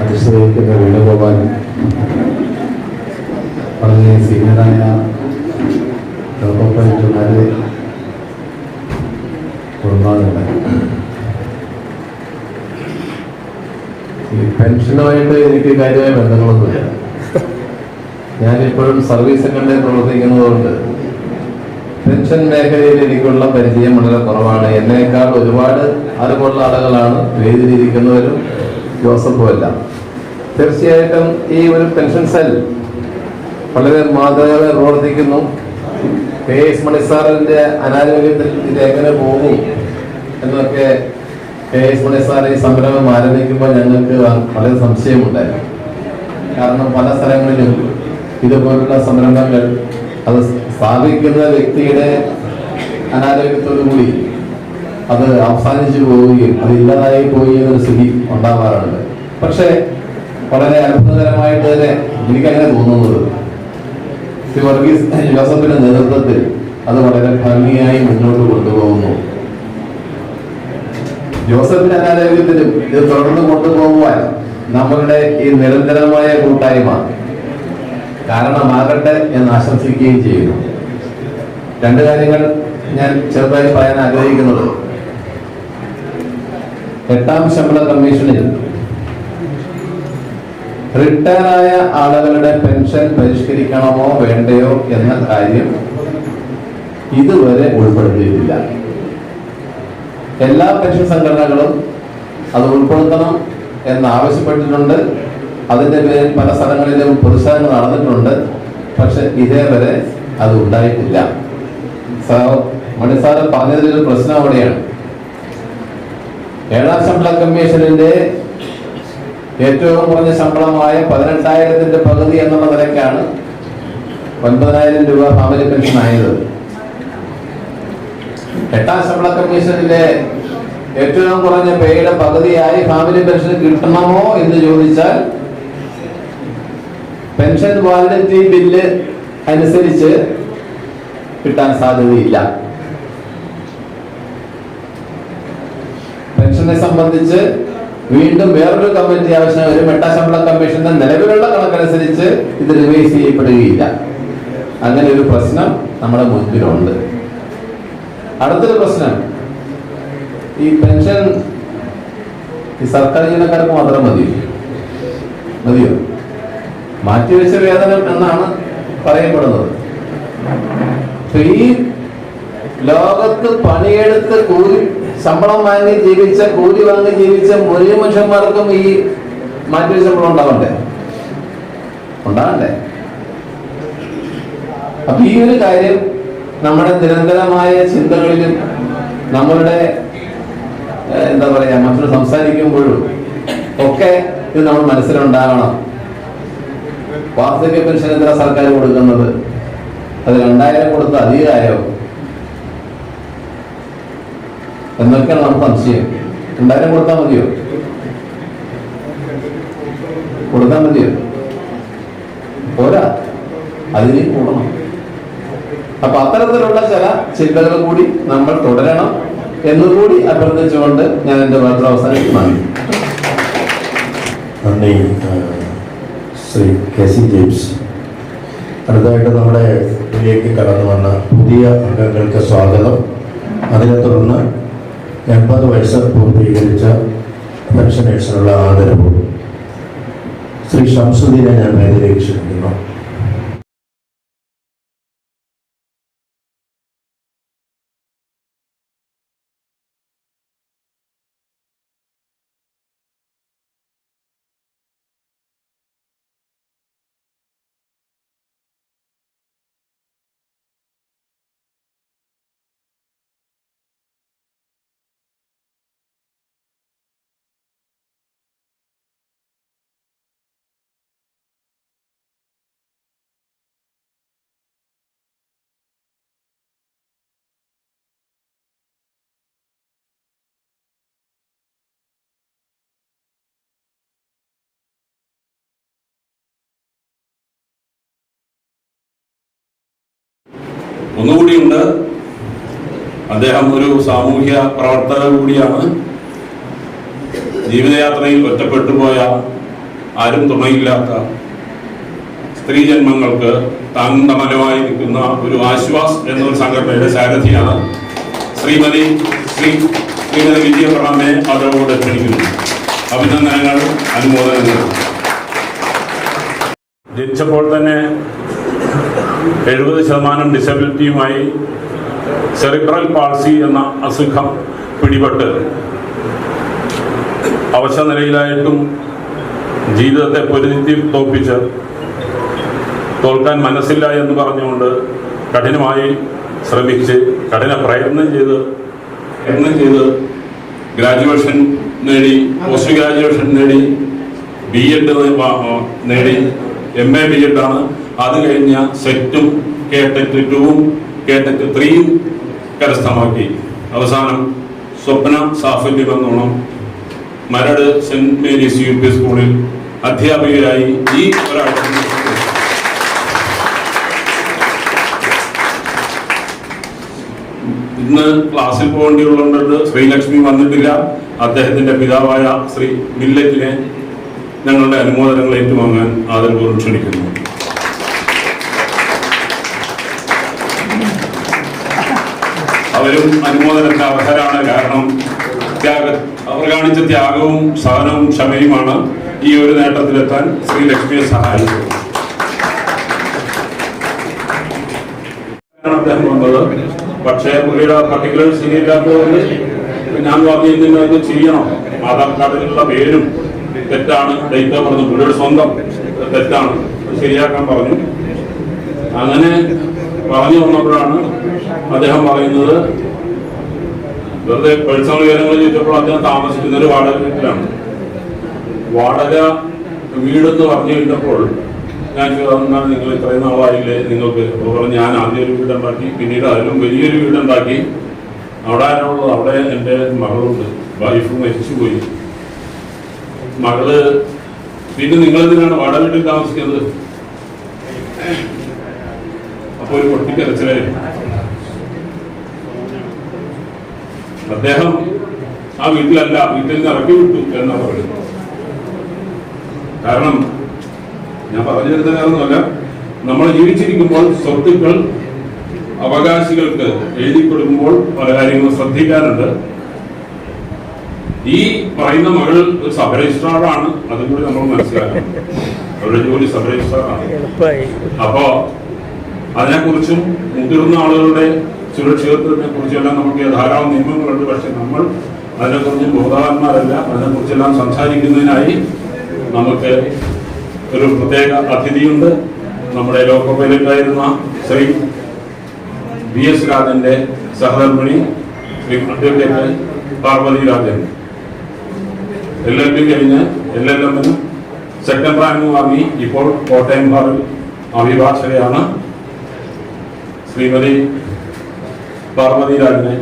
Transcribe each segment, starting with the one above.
അതിശയിക്കുന്ന വേണുഗോപാൽ, വളരെ സീനിയറായ ലോകോപരിമാരെ ഒരുപാടുണ്ട്. ഈ പെൻഷനുമായിട്ട് എനിക്ക് കാര്യമായ ബന്ധങ്ങളൊന്നുമില്ല. ഞാനിപ്പോഴും സർവീസ് സെക്രട്ടറി പ്രവർത്തിക്കുന്നതുകൊണ്ട് പെൻഷൻ മേഖലയിൽ എനിക്കുള്ള പരിചയം വളരെ കുറവാണ്. എന്നേക്കാൾ ഒരുപാട് അറിവുള്ള ആളുകളാണ് വേദിയിലിരിക്കുന്നവരും ജോസഫും എല്ലാം. തീർച്ചയായിട്ടും ഈ ഒരു പെൻഷൻ സെൽ വളരെ മാതൃകയായി പ്രവർത്തിക്കുന്നു. KS മണി സാറിന്റെ അനാരോഗ്യത്തിൽ ഇത് എങ്ങനെ പോകും എന്നൊക്കെ KS മണി സാർ ഈ സംരംഭം ആരംഭിക്കുമ്പോൾ ഞങ്ങൾക്ക് വളരെ സംശയമുണ്ടായിരുന്നു. കാരണം പല സ്ഥലങ്ങളിലും ഇതുപോലുള്ള സംരംഭങ്ങൾ അത് സ്ഥാപിക്കുന്ന വ്യക്തിയുടെ അനാരോഗ്യത്തോടു കൂടി അത് അവസാനിച്ചു പോവുകയും അത് ഇല്ലാതായി പോയി എന്നൊരു സ്ഥിതി ഉണ്ടാവാറുണ്ട്. പക്ഷെ വളരെ അത്ഭുതകരമായിട്ട് തന്നെ എനിക്കങ്ങനെ തോന്നുന്നത് ശ്രീ വർഗീസ് ജോസഫിന്റെ നേതൃത്വത്തിൽ അത് വളരെ ഭംഗിയായി മുന്നോട്ട് കൊണ്ടുപോകുന്നു. ജോസഫിന്റെ അനാരോഗ്യത്തിലും ഇത് തുടർന്ന് കൊണ്ടുപോകുവാൻ നമ്മളുടെ ഈ നിരന്തരമായ കൂട്ടായ്മ കാരണമാകട്ടെ എന്ന് ആശംസിക്കുകയും ചെയ്യുന്നു. രണ്ട് കാര്യങ്ങൾ ഞാൻ ചെറുതായി പറയാൻ ആഗ്രഹിക്കുന്നത്, 8ാം ശമ്പള കമ്മീഷനിൽ റിട്ടയറായ ആളുകളുടെ പെൻഷൻ പരിഷ്കരിക്കണമോ വേണ്ടയോ എന്ന കാര്യം ഇതുവരെ ഉൾപ്പെടുത്തിയിട്ടില്ല. എല്ലാ പെൻഷൻ സംഘടനകളും അത് ഉൾപ്പെടുത്തണം എന്നാവശ്യപ്പെട്ടിട്ടുണ്ട്. അതിന്റെ പേരിൽ പല സ്ഥലങ്ങളിലും പ്രതിഷേധങ്ങൾ നടന്നിട്ടുണ്ട്. പക്ഷെ ഇതേവരെ അത് ഉണ്ടായിട്ടില്ല. മണിസാറ് പറഞ്ഞതിലൊരു പ്രശ്നം അവിടെയാണ്. 7ാം ശമ്പള കമ്മീഷനിന്റെ ഏറ്റവും കുറഞ്ഞ ശമ്പളമായ 18,000 പകുതി എന്നുള്ള നിലയ്ക്കാണ് 9,000 രൂപ ഫാമിലി പെൻഷൻ ആയത്. 8ാം ശമ്പള കമ്മീഷനിലെ ഏറ്റവും കുറഞ്ഞ പേയുടെ പകുതിയായി ഫാമിലി പെൻഷൻ കിട്ടണമോ എന്ന് ചോദിച്ചാൽ പെൻഷൻ വാലിഡിറ്റി ബില്ല് അനുസരിച്ച് കിട്ടാൻ സാധ്യതയില്ല. പെൻഷനെ സംബന്ധിച്ച് വീണ്ടും വേറൊരു കമ്മിറ്റി ആവശ്യം വരും. 8ാം ശമ്പള കമ്മീഷന്റെ നിലവിലുള്ള കണക്കനുസരിച്ച് ഇത് റിവൈസ് ചെയ്യപ്പെടുകയില്ല. അങ്ങനെ ഒരു പ്രശ്നം നമ്മുടെ മുൻപിലുണ്ട്. അടുത്തൊരു പ്രശ്നം, ഈ പെൻഷൻ ഈ സർക്കാർ ജീവനക്കാർക്ക് മാത്രം മതിയോ? മാറ്റിവെച്ച വേതനം എന്നാണ് പറയപ്പെടുന്നത്. ഈ ലോകത്ത് പണിയെടുത്ത് ശമ്പളം വാങ്ങി ജീവിച്ച, കൂലി വാങ്ങി ജീവിച്ച മുഴുവൻ മനുഷ്യന്മാർക്കും ഈ മാറ്റിവെച്ച ശമ്പളം ഉണ്ടാകണ്ടേ? അപ്പൊ ഈ ഒരു കാര്യം നമ്മുടെ നിരന്തരമായ ചിന്തകളിലും നമ്മളുടെ എന്താ പറയാ മറ്റൊരു സംസാരിക്കുമ്പോഴും ഒക്കെ ഇത് നമ്മൾ മനസ്സിലുണ്ടാകണം. വാർദ്ധക്യ പെൻഷൻ എത്ര സർക്കാർ കൊടുക്കുന്നത്? അത് 2,000 കൊടുത്ത് അധികമായോ എന്നൊക്കെയാണ് നമുക്ക് സംശയം. 2,000 കൊടുത്താൽ മതിയോ? പോരാ, അതിന് കൂടണം. അപ്പൊ അത്തരത്തിലുള്ള ചില ചിന്തകൾ കൂടി നമ്മൾ തുടരണം എന്നുകൂടി അഭ്യർത്ഥിച്ചുകൊണ്ട് ഞാൻ എന്റെ വാർത്ത അവസാനിക്കുന്നു. നന്ദി ശ്രീ KC ജെയിംസ്. അടുത്തതായിട്ട് നമ്മുടെ ഇതിലേക്ക് കടന്നു വന്ന പുതിയ അംഗങ്ങൾക്ക് സ്വാഗതം. അതിനെ തുടർന്ന് 80 വയസ്സ് പൂർത്തീകരിച്ച പെൻഷനേഴ്സിനുള്ള ആദരവും ശ്രീ ഷംസുദ്ദീനെ ഞാൻ വേദിയിലേക്ക് ക്ഷണിക്കുന്നു. ഒന്നുകൂടിയുണ്ട്, അദ്ദേഹം ഒരു സാമൂഹ്യ പ്രവർത്തകർ കൂടിയാണ്. ജീവിതയാത്രയിൽ ഒറ്റപ്പെട്ടുപോയ, ആരും തുണയില്ലാത്ത സ്ത്രീ ജന്മങ്ങൾക്ക് താങ്ങും തണലുമായി നിൽക്കുന്ന ഒരു ആശ്വാസ് എന്നൊരു സംഘടനയുടെ സാരഥിയാണ് ശ്രീമതി വിജയപ്രഭയെ അതോടെ ക്ഷണിക്കുന്നു. അഭിനന്ദനങ്ങൾ, അനുമോദനങ്ങൾ. ജനിച്ചപ്പോൾ തന്നെ 70% ഡിസബിലിറ്റിയുമായി സെറിബ്രൽ പാൾസി എന്ന അസുഖം പിടിപെട്ട് അവശ നിലയിലായിട്ടും ജീവിതത്തെ പൊരുതി തോൽപ്പിച്ച് തോൽക്കാൻ മനസ്സില്ല എന്ന് പറഞ്ഞുകൊണ്ട് കഠിനമായി ശ്രമിച്ച് കഠിന പ്രയത്നം ചെയ്ത് ഗ്രാജുവേഷൻ നേടി, പോസ്റ്റ് ഗ്രാജുവേഷൻ നേടി, BEd നേടി, MA BEd ആണ്. അത് കഴിഞ്ഞ സെറ്റും കേട്ടറ്റ് 2ഉം കേട്ടറ്റ് 3ഉം കരസ്ഥമാക്കി അവസാനം സ്വപ്ന സാഫല്യം എന്നോണം മരട് സെന്റ് മേരീസ് UP സ്കൂളിൽ അധ്യാപികയായി ഈ ഒരാഴ്ച ഇന്ന് ക്ലാസ്സിൽ പോകേണ്ടിയുള്ളതുകൊണ്ട് ശ്രീലക്ഷ്മി വന്നിട്ടില്ല. അദ്ദേഹത്തിന്റെ പിതാവായ ശ്രീ മില്ലറ്റിനെ ഞങ്ങളുടെ അനുമോദനങ്ങൾ ഏറ്റുവാങ്ങാൻ ആദരപൂർവ്വം ക്ഷണിക്കുന്നു. അവരും അനുമോദനത്തിന് അർഹരാണ്. കാരണം അവർ കാണിച്ച ത്യാഗവും സഹനവും ക്ഷമയുമാണ് ഈ ഒരു നേട്ടത്തിലെത്താൻ ശ്രീലക്ഷ്മിയെ സഹായിച്ചത്. അദ്ദേഹം വന്നത്, പക്ഷേ പുള്ളിയുടെ പർട്ടിക്കുലർ ശരിയില്ലാത്തതുകൊണ്ട് ഞാൻ പറഞ്ഞു അത് ചെയ്യണം. ആധാർ കാർഡിലുള്ള പേരും തെറ്റാണ്, ഡേറ്റ് പറഞ്ഞു, പുള്ളിയുടെ സ്വന്തം തെറ്റാണ്, ശരിയാക്കാൻ പറഞ്ഞു. അങ്ങനെ പറഞ്ഞു വന്നപ്പോഴാണ് അദ്ദേഹം പറയുന്നത്, വെറുതെ പേഴ്സണൽ വിവരങ്ങൾ ചോദിച്ചപ്പോൾ അദ്ദേഹം താമസിക്കുന്ന ഒരു വാടക വീട്ടിലാണ്. വാടക വീടെന്ന് പറഞ്ഞു കഴിഞ്ഞപ്പോൾ ഞാൻ ചോദിച്ചാൽ നിങ്ങൾ ഇത്രയും നാളായില്ലേ നിങ്ങൾക്ക്? പറഞ്ഞു ഞാൻ ആദ്യം ഒരു വീടുണ്ടാക്കി, പിന്നീട് അതിലും വലിയൊരു വീടുണ്ടാക്കി. അവിടെ ആരാളുള്ളത്? അവിടെ എൻ്റെ മകളുണ്ട്, വൈഫ് മരിച്ചുപോയി. മകള് പിന്നെ നിങ്ങളെന്തിനാണ് വാടക വീട്ടിൽ താമസിക്കുന്നത്? അപ്പൊ ഒരു പൊട്ടിക്കരച്ചിലായിരുന്നു. അദ്ദേഹം ആ വീട്ടിലല്ല, വീട്ടിൽ നിന്ന് ഇറക്കി വിട്ടു എന്നാണ് പറയുന്നത്. കാരണം ഞാൻ പറഞ്ഞു വരുന്ന കാരണമല്ല, നമ്മൾ ജീവിച്ചിരിക്കുമ്പോൾ സ്വത്തുക്കൾ അവകാശികൾക്ക് എഴുതി കൊടുക്കുമ്പോൾ പല കാര്യങ്ങളും ശ്രദ്ധിക്കാറുണ്ട്. ഈ പറയുന്ന മകൾ ഒരു സബ് രജിസ്ട്രാറാണ്, അതും കൂടി നമ്മൾ മനസ്സിലാക്കണം. അവരുടെ ജോലി സബ് രജിസ്ട്രാറാണ്. അപ്പോ അതിനെക്കുറിച്ചും മുതിർന്ന ആളുകളുടെ സുരക്ഷിതത്വത്തിനെ കുറിച്ചെല്ലാം നമുക്ക് ധാരാളം നിയമങ്ങളുണ്ട്. പക്ഷെ നമ്മൾ അതിനെക്കുറിച്ച് ബോധവാന്മാരല്ല. അതിനെക്കുറിച്ചെല്ലാം സംസാരിക്കുന്നതിനായി നമുക്ക് ഒരു പ്രത്യേക അതിഥിയുണ്ട്. നമ്മുടെ ലോക്കോ പൈലറ്റായിരുന്ന ശ്രീ BS രാജന്റെ സഹധർമ്മിണി ശ്രീ അഡ്വക്കേറ്റ് പാർവതി രാജൻ. LLB കഴിഞ്ഞ് LLM സെക്കൻഡ് റാങ്ക് വാങ്ങി ഇപ്പോൾ കോട്ടയം ബാറിൽ അഭിഭാഷകയാണ്. ശ്രീമതി പാർവതി രാജനെ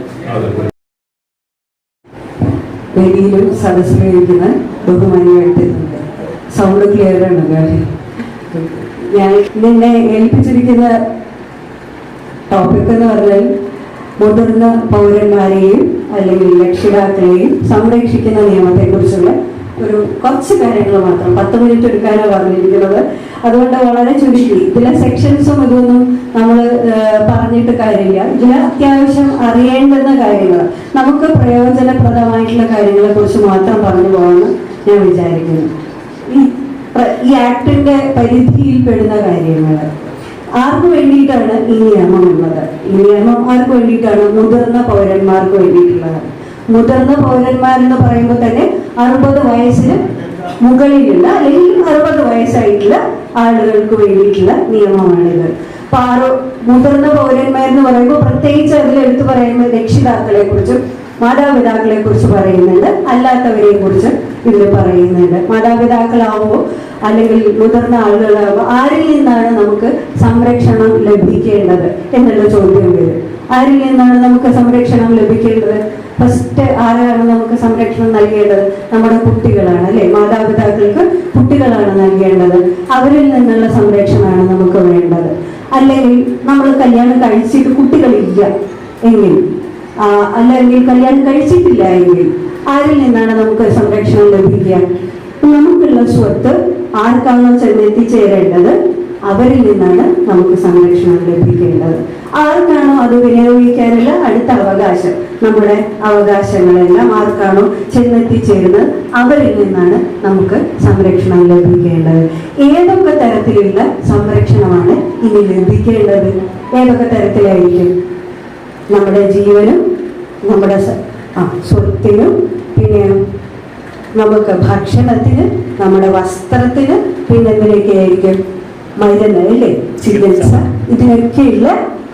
വേദിയിലും സദസ്സിലിരിക്കുന്ന ബഹുമാനിയായിട്ടുണ്ട്. സൗണ്ട് ക്ലിയർ ആണ് കാര്യം. ഞാൻ നിന്നെ ഏൽപ്പിച്ചിരിക്കുന്ന ടോപ്പിക് എന്ന് പറഞ്ഞാൽ മുതിർന്ന പൗരന്മാരെയും അല്ലെങ്കിൽ രക്ഷിതാക്കളെയും സംരക്ഷിക്കുന്ന നിയമത്തെക്കുറിച്ചുള്ള ഒരു കുറച്ച് കാര്യങ്ങൾ മാത്രം. 10 മിനിറ്റ് എടുക്കാനാണ് പറഞ്ഞിരിക്കുന്നത്. അതുകൊണ്ട് വളരെ ചുരുക്കി ഇതിലെ സെക്ഷൻസും ഇതൊന്നും നമ്മൾ പറഞ്ഞിട്ട് കാര്യമില്ല. ഇതിൽ അത്യാവശ്യം അറിയേണ്ടുന്ന കാര്യങ്ങൾ, നമുക്ക് പ്രയോജനപ്രദമായിട്ടുള്ള കാര്യങ്ങളെ കുറിച്ച് മാത്രം പറഞ്ഞു പോകാമെന്ന് ഞാൻ വിചാരിക്കുന്നു. ഈ ആക്ടിന്റെ പരിധിയിൽ പെടുന്ന കാര്യങ്ങൾ ആർക്ക് വേണ്ടിയിട്ടാണ് ഈ നിയമം ഉള്ളത്? ഈ നിയമം ആർക്ക് വേണ്ടിയിട്ടാണ്? മുതിർന്ന പൗരന്മാർക്ക് വേണ്ടിയിട്ടുള്ളത്. മുതിർന്ന പൗരന്മാരെന്ന് പറയുമ്പോൾ തന്നെ 60 വയസ്സിന് മുകളിലുള്ള അല്ലെങ്കിൽ 60 വയസ്സായിട്ടുള്ള ആളുകൾക്ക് വേണ്ടിയിട്ടുള്ള നിയമമാണിത്. അപ്പൊ മുതിർന്ന പൗരന്മാരെന്ന് പറയുമ്പോൾ പ്രത്യേകിച്ച് അതിലെടുത്ത് പറയുമ്പോൾ രക്ഷിതാക്കളെ കുറിച്ചും മാതാപിതാക്കളെ കുറിച്ച് പറയുന്നുണ്ട്, അല്ലാത്തവരെ കുറിച്ച് ഇതിൽ പറയുന്നുണ്ട്. മാതാപിതാക്കളാവുമ്പോൾ അല്ലെങ്കിൽ മുതിർന്ന ആളുകളാകുമ്പോൾ ആരിൽ നിന്നാണ് നമുക്ക് സംരക്ഷണം ലഭിക്കേണ്ടത് എന്നുള്ള ചോദ്യം വരും. ആരിൽ നിന്നാണ് നമുക്ക് സംരക്ഷണം ലഭിക്കേണ്ടത്? ഫസ്റ്റ് ആരാണ് നമുക്ക് സംരക്ഷണം നൽകേണ്ടത്? നമ്മുടെ കുട്ടികളാണ്, അല്ലെ? മാതാപിതാക്കൾക്ക് കുട്ടികളാണ് നൽകേണ്ടത്. അവരിൽ നിന്നുള്ള സംരക്ഷണമാണ് നമുക്ക് വേണ്ടത്. അല്ലെങ്കിൽ നമ്മൾ കല്യാണം കഴിച്ചിട്ട് കുട്ടികളില്ല എങ്കിൽ, അല്ലെങ്കിൽ കല്യാണം കഴിച്ചിട്ടില്ല എങ്കിൽ ആരിൽ നിന്നാണ് നമുക്ക് സംരക്ഷണം സംരക്ഷിക്കാം. നമുക്കുള്ള സ്വത്ത് ആർക്കാണോ ചെന്നെത്തിച്ചേരേണ്ടത് അവരിൽ നിന്നാണ് നമുക്ക് സംരക്ഷണം ലഭിക്കേണ്ടത്. ആർക്കാണോ അത് വിനിയോഗിക്കാനുള്ള അടുത്ത അവകാശം, നമ്മുടെ അവകാശങ്ങളെല്ലാം ആർക്കാണോ ചെന്നെത്തിച്ചേരുന്നത് അവരിൽ നിന്നാണ് നമുക്ക് സംരക്ഷണം ലഭിക്കേണ്ടത്. ഏതൊക്കെ തരത്തിലുള്ള സംരക്ഷണമാണ് ഇനി ലഭിക്കേണ്ടത്? ഏതൊക്കെ തരത്തിലായിരിക്കും? നമ്മുടെ ജീവനും നമ്മുടെ സ്വത്തിനും, പിന്നെ നമുക്ക് ഭക്ഷണത്തിന്, നമ്മുടെ വസ്ത്രത്തിന്, പിന്നെ എന്തിനൊക്കെയായിരിക്കും? മരുന്ന്, അല്ലേ, ചികിത്സ, ഇതിനൊക്കെയുള്ള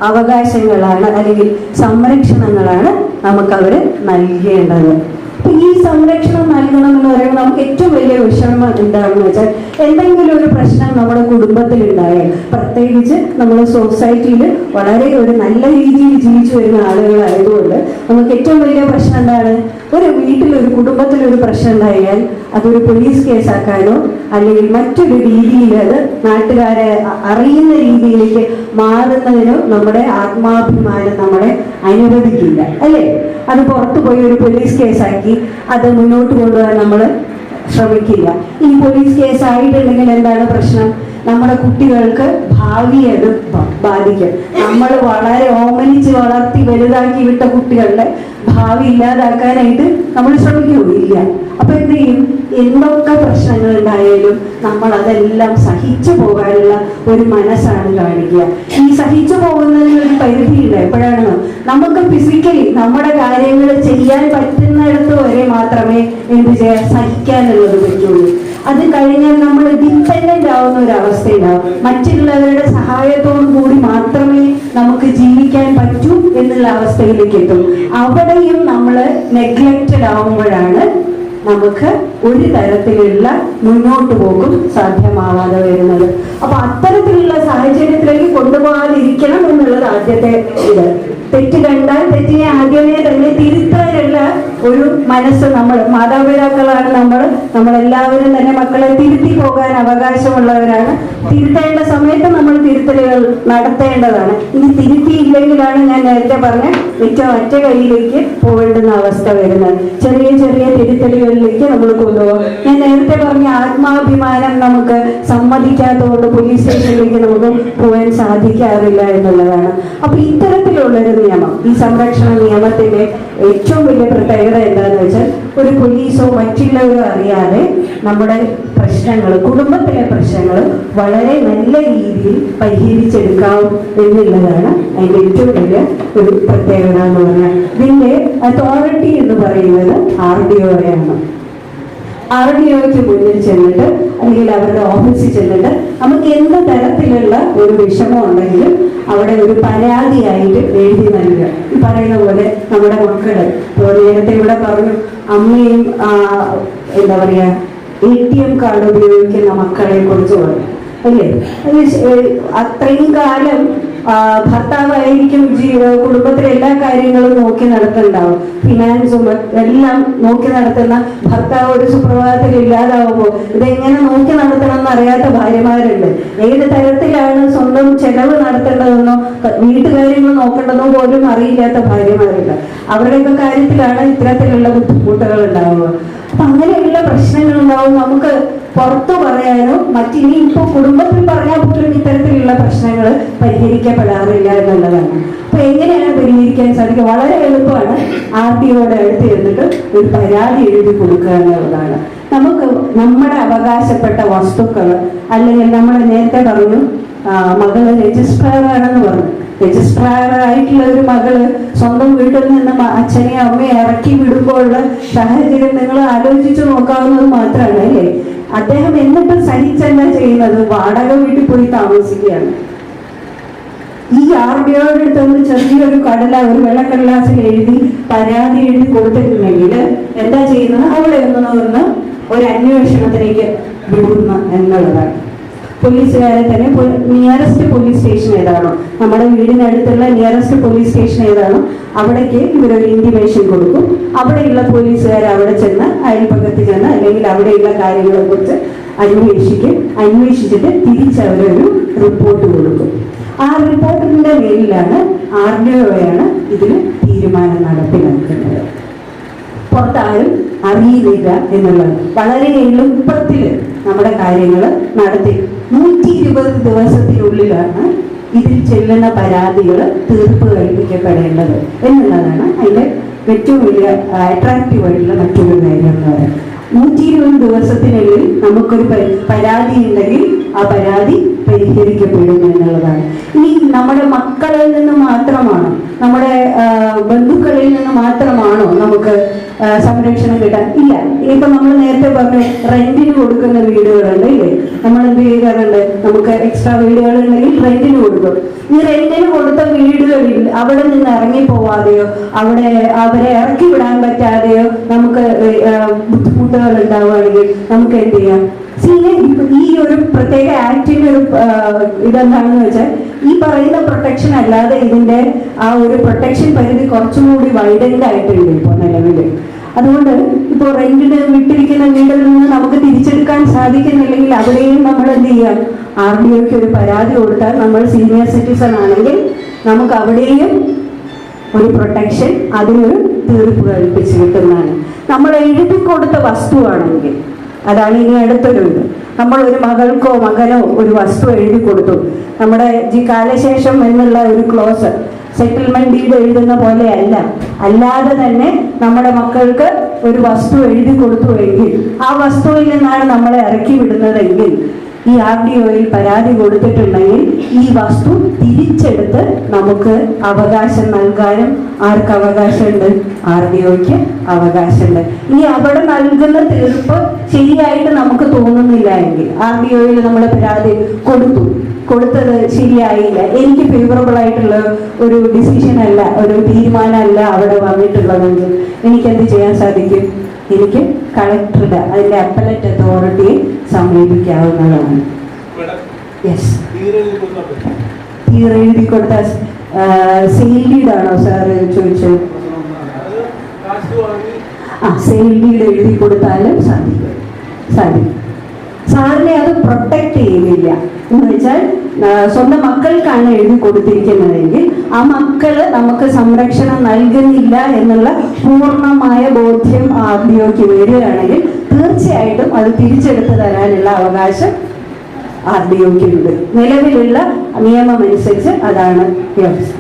അവകാശങ്ങളാണ് അല്ലെങ്കിൽ സംരക്ഷണങ്ങളാണ് നമുക്ക് അവര് നൽകേണ്ടത്. അപ്പൊ ഈ സംരക്ഷണം നൽകണം എന്ന് പറയുമ്പോൾ നമുക്ക് ഏറ്റവും വലിയ വിഷമം എന്താണെന്ന് വെച്ചാൽ, എന്തെങ്കിലും ഒരു പ്രശ്നം നമ്മുടെ കുടുംബത്തിൽ ഉണ്ടായാൽ, പ്രത്യേകിച്ച് നമ്മുടെ സൊസൈറ്റിയിൽ വളരെ ഒരു നല്ല രീതിയിൽ ജീവിച്ചു വരുന്ന ആളുകളായതുകൊണ്ട് നമുക്ക് ഏറ്റവും വലിയ പ്രശ്നം എന്താണ്? ഒരു വീട്ടിൽ, ഒരു കുടുംബത്തിൽ ഒരു പ്രശ്നം ഉണ്ടായാൽ അതൊരു പോലീസ് കേസാക്കാനോ അല്ലെങ്കിൽ മറ്റൊരു രീതിയിൽ അത് നാട്ടുകാരെ അറിയുന്ന രീതിയിലേക്ക് മാറുന്നതിനോ നമ്മുടെ ആത്മാഭിമാനം നമ്മളെ അനുവദിക്കില്ല, അല്ലേ? അത് പുറത്തു പോയി ഒരു പോലീസ് കേസാക്കി അത് മുന്നോട്ട് കൊണ്ടുപോകാൻ നമ്മൾ ശ്രമിക്കില്ല. ഈ പോലീസ് കേസ് ആയിട്ടുണ്ടെങ്കിൽ എന്താണ് പ്രശ്നം? നമ്മുടെ കുട്ടികൾക്ക് ഭാവിയെ അത് ബാധിക്കും. നമ്മൾ വളരെ ഓമനിച്ച് വളർത്തി വലുതാക്കി വിട്ട കുട്ടികളുടെ ഭാവി ഇല്ലാതാക്കാനായിട്ട് നമ്മൾ ശ്രമിക്കുകയില്ല. അപ്പൊ എന്ത് ചെയ്യും? എന്തൊക്കെ പ്രശ്നങ്ങൾ ഉണ്ടായാലും നമ്മൾ അതെല്ലാം സഹിച്ചു പോകാനുള്ള ഒരു മനസ്സാണ് കാണിക്കുക. ഈ സഹിച്ചു പോകുന്നതിന് ഒരു പരിധിയില്ല. എപ്പോഴാണ് നമുക്ക് ഫിസിക്കലി നമ്മുടെ കാര്യങ്ങൾ ചെയ്യാൻ പറ്റുന്നിടത്ത് വരെ മാത്രമേ എന്ത് ചെയ്യാൻ സഹിക്കാനുള്ളത് പറ്റുള്ളൂ. അത് കഴിഞ്ഞാൽ നമ്മൾ ഡിപ്പെൻഡന്റ് ആവുന്ന ഒരു അവസ്ഥയുണ്ടാവും. മറ്റുള്ളവരുടെ സഹായത്തോടു കൂടി മാത്രമേ നമുക്ക് ജീവിക്കാൻ പറ്റൂ എന്നുള്ള അവസ്ഥയിലേക്ക് എത്തും. അവിടെയും നമ്മൾ നെഗ്ലക്റ്റഡ് ആവുമ്പോഴാണ് നമുക്ക് ഒരു തരത്തിലുള്ള മുന്നോട്ട് പോക്കും സാധ്യമാവാതെ വരുന്നത്. അപ്പൊ അത്തരത്തിലുള്ള സാഹചര്യത്തിലേക്ക് കൊണ്ടുപോകാതിരിക്കണം എന്നുള്ളത് ആദ്യത്തെ ഇത്. തെറ്റ് കണ്ടാൽ തെറ്റിനെ ആദ്യമേ തന്നെ തിരുത്താനുള്ള ഒരു മനസ്സ് നമ്മൾ മാതാപിതാക്കളാണ്. നമ്മളെല്ലാവരും തന്നെ മക്കളെ തിരുത്തി പോകാൻ അവകാശമുള്ളവരാണ്. തിരുത്തേണ്ട സമയത്ത് നമ്മൾ തിരുത്തലുകൾ നടത്തേണ്ടതാണ്. ഇനി തിരുത്തിയില്ലെങ്കിലാണ് ഞാൻ നേരത്തെ പറഞ്ഞ ഏറ്റവും ഒറ്റ കൈയിലേക്ക് പോകേണ്ടുന്ന അവസ്ഥ വരുന്നത്. ചെറിയ ചെറിയ തിരുത്തലുകളിലേക്ക് നമ്മൾ കൊണ്ടുപോകും. ഞാൻ നേരത്തെ പറഞ്ഞ ആത്മാഭിമാനം നമുക്ക് സമ്മതിക്കാത്തതുകൊണ്ട് പോലീസ് സ്റ്റേഷനിലേക്ക് നമുക്ക് പോകാൻ സാധിക്കാറില്ല എന്നുള്ളതാണ്. അപ്പൊ ഇത്തരത്തിലുള്ളൊരു നിയമം, ഈ സംരക്ഷണ നിയമത്തിന്റെ ഏറ്റവും വലിയ പ്രത്യേകത എന്താണെന്ന് വെച്ചാൽ, ഒരു പോലീസോ മറ്റുള്ളവരോ അറിയാതെ നമ്മുടെ പ്രശ്നങ്ങൾ, കുടുംബത്തിലെ പ്രശ്നങ്ങൾ വളരെ നല്ല രീതിയിൽ പരിഹരിച്ചെടുക്കാം എന്നുള്ളതാണ് അതിന്റെ ഏറ്റവും വലിയ ഒരു പ്രത്യേകത എന്ന് പറഞ്ഞാൽ. ഇതിന്റെ അതോറിറ്റി എന്ന് പറയുന്നത് RDO ആണ്. RDOയ്ക്ക് മുന്നിൽ ചെന്നിട്ട് അല്ലെങ്കിൽ അവരുടെ ഓഫീസിൽ ചെന്നിട്ട് നമുക്ക് എന്ത് തരത്തിലുള്ള ഒരു വിഷമം ഉണ്ടെങ്കിലും അവിടെ ഒരു പരാതിയായിട്ട് എഴുതി നൽകുക. ഈ പറയുന്ന പോലെ നമ്മുടെ മക്കള്, നേരത്തെ ഇവിടെ പറഞ്ഞു, അമ്മയും എന്താ പറയാ ATM കാർഡ് ഉപയോഗിക്കുന്ന മക്കളെ കുറിച്ച് പറഞ്ഞു, അല്ലേ? അത്രയും കാലം ഭർത്താവായിരിക്കും കുടുംബത്തിലെ എല്ലാ കാര്യങ്ങളും നോക്കി നടത്തുന്നുണ്ടാവും. ഫിനാൻസും എല്ലാം നോക്കി നടത്തുന്ന ഭർത്താവ് ഒരു സുപ്രഭാതത്തിൽ ഇല്ലാതാവുമ്പോൾ ഇതെങ്ങനെ നോക്കി നടത്തണം എന്ന് അറിയാത്ത ഭാര്യമാരുണ്ട്. ഏത് തരത്തിലാണ് സ്വന്തം ചെലവ് നടത്തേണ്ടതെന്നോ വീട്ടുകാര്യങ്ങൾ നോക്കേണ്ടതോ പോലും അറിയില്ലാത്ത ഭാര്യമാരുണ്ട്. അവരുടെയൊക്കെ കാര്യത്തിലാണ് ഇത്തരത്തിലുള്ള ബുദ്ധിമുട്ടുകൾ ഉണ്ടാവുക. അപ്പൊ അങ്ങനെയുള്ള പ്രശ്നങ്ങൾ ഉണ്ടാവും. നമുക്ക് പുറത്തു പറയാനോ മറ്റിനി ഇപ്പൊ കുടുംബത്തിൽ പറഞ്ഞാൽ പോലും ഇത്തരത്തിലുള്ള പ്രശ്നങ്ങൾ പരിഹരിക്കപ്പെടാറില്ല എന്നുള്ളതാണ്. അപ്പൊ എങ്ങനെയാണ് പരിഹരിക്കാൻ സാധിക്കുക? വളരെ എളുപ്പമാണ്. RDOയുടെ അടുത്ത് ഇരുന്നിട്ട് ഒരു പരാതി എഴുതി കൊടുക്കുക എന്നുള്ളതാണ്. നമുക്ക് നമ്മുടെ അവകാശപ്പെട്ട വസ്തുക്കൾ, അല്ലെങ്കിൽ നമ്മൾ നേരത്തെ പറഞ്ഞു മകള് രജിസ്ട്രാർ ആണെന്ന് പറഞ്ഞു, രജിസ്ട്രാർ ആയിട്ടുള്ള ഒരു മകള് സ്വന്തം വീട്ടിൽ നിന്ന് അച്ഛനെയും അമ്മയെ ഇറക്കി വിടുമ്പോഴുള്ള സാഹചര്യം നിങ്ങൾ ആലോചിച്ചു നോക്കാവുന്നത് മാത്രമാണ്, അല്ലേ? അദ്ദേഹം എന്നിട്ട് സഹിച്ചെന്താ ചെയ്യുന്നത്? വാടക വീട്ടിൽ പോയി താമസിക്കുകയാണ്. ഈ RDOയുടെ അടുത്തൊന്ന് ചെറിയൊരു ഒരു വെള്ളക്കടലാസിൽ എഴുതി പരാതി എഴുതി കൊടുത്തിട്ടുണ്ടെങ്കിൽ എന്താ ചെയ്യുന്നത്? അവിടെ ഒന്ന് ഒരു അന്വേഷണത്തിലേക്ക് വിടുന്ന എന്നുള്ളതാണ്. പോലീസുകാരെ തന്നെ നിയറസ്റ്റ് പോലീസ് സ്റ്റേഷൻ ഏതാണോ, നമ്മുടെ വീടിനടുത്തുള്ള നിയറസ്റ്റ് പോലീസ് സ്റ്റേഷൻ ഏതാണോ അവിടേക്ക് ഇവരൊരു ഇന്റിമേഷൻ കൊടുക്കും. അവിടെയുള്ള പോലീസുകാർ അവിടെ ചെന്ന് അയൽപ്പക്കത്ത് ചെന്ന് അല്ലെങ്കിൽ അവിടെയുള്ള കാര്യങ്ങളെ കുറിച്ച് അന്വേഷിച്ചിട്ട് തിരിച്ചവരൊരു റിപ്പോർട്ട് കൊടുക്കും. ആ റിപ്പോർട്ടിന്റെ മേലിലാണ് RDOയാണ് ഇതിന് തീരുമാനം നടപ്പിലാക്കുന്നത്. പുറത്താരും അറിയുന്നില്ല എന്നുള്ളത്. വളരെ എളുപ്പത്തിൽ നമ്മുടെ കാര്യങ്ങൾ നടത്തി 120 ദിവസത്തിനുള്ളിലാണ് ഇതിൽ ചെല്ലുന്ന പരാതികൾ തീർപ്പ് കൽപ്പിക്കപ്പെടേണ്ടത് എന്നുള്ളതാണ് അതിൻ്റെ ഏറ്റവും വലിയ അട്രാക്റ്റീവ് ആയിട്ടുള്ള മറ്റൊരു കാര്യം എന്ന് പറയുന്നത്. 120 ദിവസത്തിനുള്ളിൽ നമുക്കൊരു പരാതി ഉണ്ടെങ്കിൽ ആ പരാതി പരിഹരിക്കപ്പെടും എന്നുള്ളതാണ്. ഇനി നമ്മുടെ മക്കളിൽ നിന്ന് മാത്രമാണോ, നമ്മുടെ ബന്ധുക്കളിൽ നിന്ന് മാത്രമാണോ നമുക്ക് സംരക്ഷണം കിട്ടാൻ? ഇല്ല. ഇനിയിപ്പോ നമ്മൾ നേരത്തെ പറഞ്ഞു റെന്റിന് കൊടുക്കുന്ന വീടുകളുണ്ട് ഇല്ലേ, നമ്മൾ എന്ത് ചെയ്യാറുണ്ട്, നമുക്ക് എക്സ്ട്രാ വീടുകൾ ഉണ്ടെങ്കിൽ റെന്റിന് കൊടുക്കും. ഈ റെന്റിന് കൊടുത്ത വീടുകളിൽ അവിടെ നിന്ന് ഇറങ്ങി പോവാതെയോ അവിടെ അവരെ ഇറക്കി വിടാൻ പറ്റാതെയോ നമുക്ക് ബുദ്ധിമുട്ടുകൾ ഉണ്ടാവുകയാണെങ്കിൽ നമുക്ക് എന്ത് ചെയ്യാം? ഈ ഒരു പ്രത്യേക ആക്ടിന്റെ ഒരു ഇതെന്താണെന്ന് വെച്ചാൽ ഈ പറയുന്ന പ്രൊട്ടക്ഷൻ അല്ലാതെ ഇതിന്റെ ആ ഒരു പ്രൊട്ടക്ഷൻ പരിധി കുറച്ചുകൂടി വൈഡൻഡ് ആയിട്ടുണ്ട് ഇപ്പോൾ നിലവിൽ. അതുകൊണ്ട് ഇപ്പോൾ റെന്റിന് വിട്ടിരിക്കുന്ന വീടിൽ നിന്ന് നമുക്ക് തിരിച്ചെടുക്കാൻ സാധിക്കുന്നില്ലെങ്കിൽ അവിടെയും നമ്മൾ എന്ത് ചെയ്യാം? RDOക്ക് ഒരു പരാതി കൊടുത്താൽ നമ്മൾ സീനിയർ സിറ്റിസൺ ആണെങ്കിൽ നമുക്ക് അവിടെയും ഒരു പ്രൊട്ടക്ഷൻ, അതിനൊരു തീർപ്പ് കൽപ്പിച്ച് കിട്ടുന്നതാണ്. നമ്മൾ എഴുതി കൊടുത്ത വസ്തുവാണെങ്കിൽ, അതാണ് ഇനി അടുത്തൊരുണ്ട്. നമ്മൾ ഒരു മകൾക്കോ മകനോ ഒരു വസ്തു എഴുതി കൊടുത്തു, നമ്മുടെ കാലശേഷം എന്നുള്ള ഒരു ക്ലോസ് സെറ്റിൽമെന്റ് ഡീഡ് എഴുതുന്ന പോലെ അല്ലാതെ തന്നെ നമ്മുടെ മക്കൾക്ക് ഒരു വസ്തു എഴുതി കൊടുത്തുവെങ്കിൽ ആ വസ്തുവിൽ നിന്നാണ് നമ്മളെ ഇറക്കി വിടുന്നതെങ്കിൽ ഈ RDOയിൽ പരാതി കൊടുത്തിട്ടുണ്ടെങ്കിൽ ഈ വസ്തു തിരിച്ചെടുത്ത് നമുക്ക് അവകാശം നൽകാനും ആർക്ക് അവകാശമുണ്ട്? RDOയ്ക്ക് അവകാശമുണ്ട്. ഇനി അവിടെ നൽകുന്ന തീർപ്പ് ശരിയായിട്ട് നമുക്ക് തോന്നുന്നില്ല എങ്കിൽ, RDOയിൽ നമ്മൾ പരാതി കൊടുത്തത് ശരിയായില്ല, എനിക്ക് ഫേവറബിൾ ആയിട്ടുള്ള ഒരു ഡിസിഷൻ അല്ല, ഒരു തീരുമാനമല്ല അവിടെ വന്നിട്ടുള്ളതെങ്കിൽ എനിക്ക് എന്ത് ചെയ്യാൻ സാധിക്കും? എനിക്ക് കളക്ടറുടെ അതിന്റെ അപ്പലറ്റ് അതോറിറ്റിയെ സമീപിക്കാവുന്നതാണ്. യെസ്, തീരെഴുതി കൊടുത്ത സെയിൽ ഡീഡാണോ സാർ ചോദിച്ചത്? സെയിൽ ഡീഡ് എഴുതി കൊടുത്താലും സാധിക്കും. സാറിനെ അത് പ്രൊട്ടക്ട് ചെയ്യുന്നില്ല എന്ന് വെച്ചാൽ സ്വന്തം മക്കൾക്കാണ് എഴുതി കൊടുത്തിരിക്കുന്നതെങ്കിൽ ആ മക്കള് നമുക്ക് സംരക്ഷണം നൽകുന്നില്ല എന്നുള്ള പൂർണ്ണമായ ബോധ്യം RDOക്ക് വരികയാണെങ്കിൽ തീർച്ചയായിട്ടും അത് തിരിച്ചെടുത്ത് തരാനുള്ള അവകാശം RDOക്ക് ഉണ്ട്. നിലവിലുള്ള നിയമം അനുസരിച്ച് അതാണ് വ്യവസ്ഥ.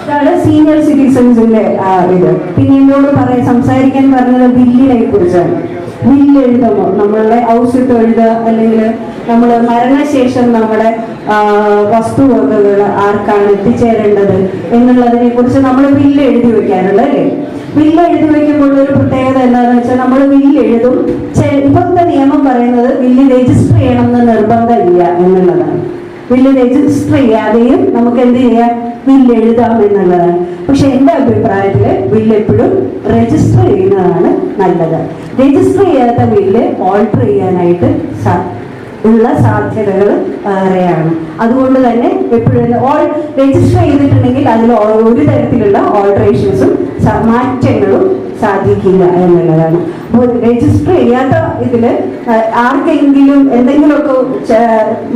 അതാണ് സീനിയർ സിറ്റിസൺസിന്റെ ഇത്. പിന്നെ എന്നോട് സംസാരിക്കാൻ പറഞ്ഞത് ബില്ലിനെ കുറിച്ചാണ്. ബില്ല് എഴുതുമോ, നമ്മളുടെ ഹൗസ് ഇട്ട് എഴുതുക, അല്ലെങ്കിൽ നമ്മൾ മരണശേഷം നമ്മുടെ വസ്തുവകകൾ ആർക്കാണ് എത്തിച്ചേരേണ്ടത് എന്നുള്ളതിനെ കുറിച്ച് നമ്മൾ ബില്ല് എഴുതി വെക്കാറുണ്ട് അല്ലേ? ബില്ല് എഴുതി വെക്കുമ്പോൾ ഒരു പ്രത്യേകത എന്താണെന്ന് വെച്ചാൽ നമ്മൾ ബില്ല് എഴുതും. ഇപ്പോഴത്തെ നിയമം പറയുന്നത് ബില്ല് രജിസ്റ്റർ ചെയ്യണം എന്ന് നിർബന്ധമില്ല എന്നുള്ളതാണ്. ബില്ല് രജിസ്റ്റർ ചെയ്യാതെയും നമുക്ക് എന്ത് ചെയ്യാം? ബില്ല് എഴുതാം എന്നുള്ളതാണ്. പക്ഷെ എൻ്റെ അഭിപ്രായത്തിൽ ബില്ല് എപ്പോഴും രജിസ്റ്റർ ചെയ്യുന്നതാണ് നല്ലത്. രജിസ്റ്റർ ചെയ്യാത്ത ബില്ല് ഓൾട്ടർ ചെയ്യാനായിട്ട് ഉള്ള സാധ്യതകൾ ഏറെയാണ്. അതുകൊണ്ട് തന്നെ എപ്പോഴും രജിസ്റ്റർ ചെയ്തിട്ടുണ്ടെങ്കിൽ അതിൽ ഒരു തരത്തിലുള്ള ഓൾട്ടറേഷൻസും മാറ്റങ്ങളും സാധിക്കില്ല എന്നുള്ളതാണ്. അപ്പോൾ രജിസ്റ്റർ ചെയ്യാത്ത ഇതില് ആർക്കെങ്കിലും എന്തെങ്കിലുമൊക്കെ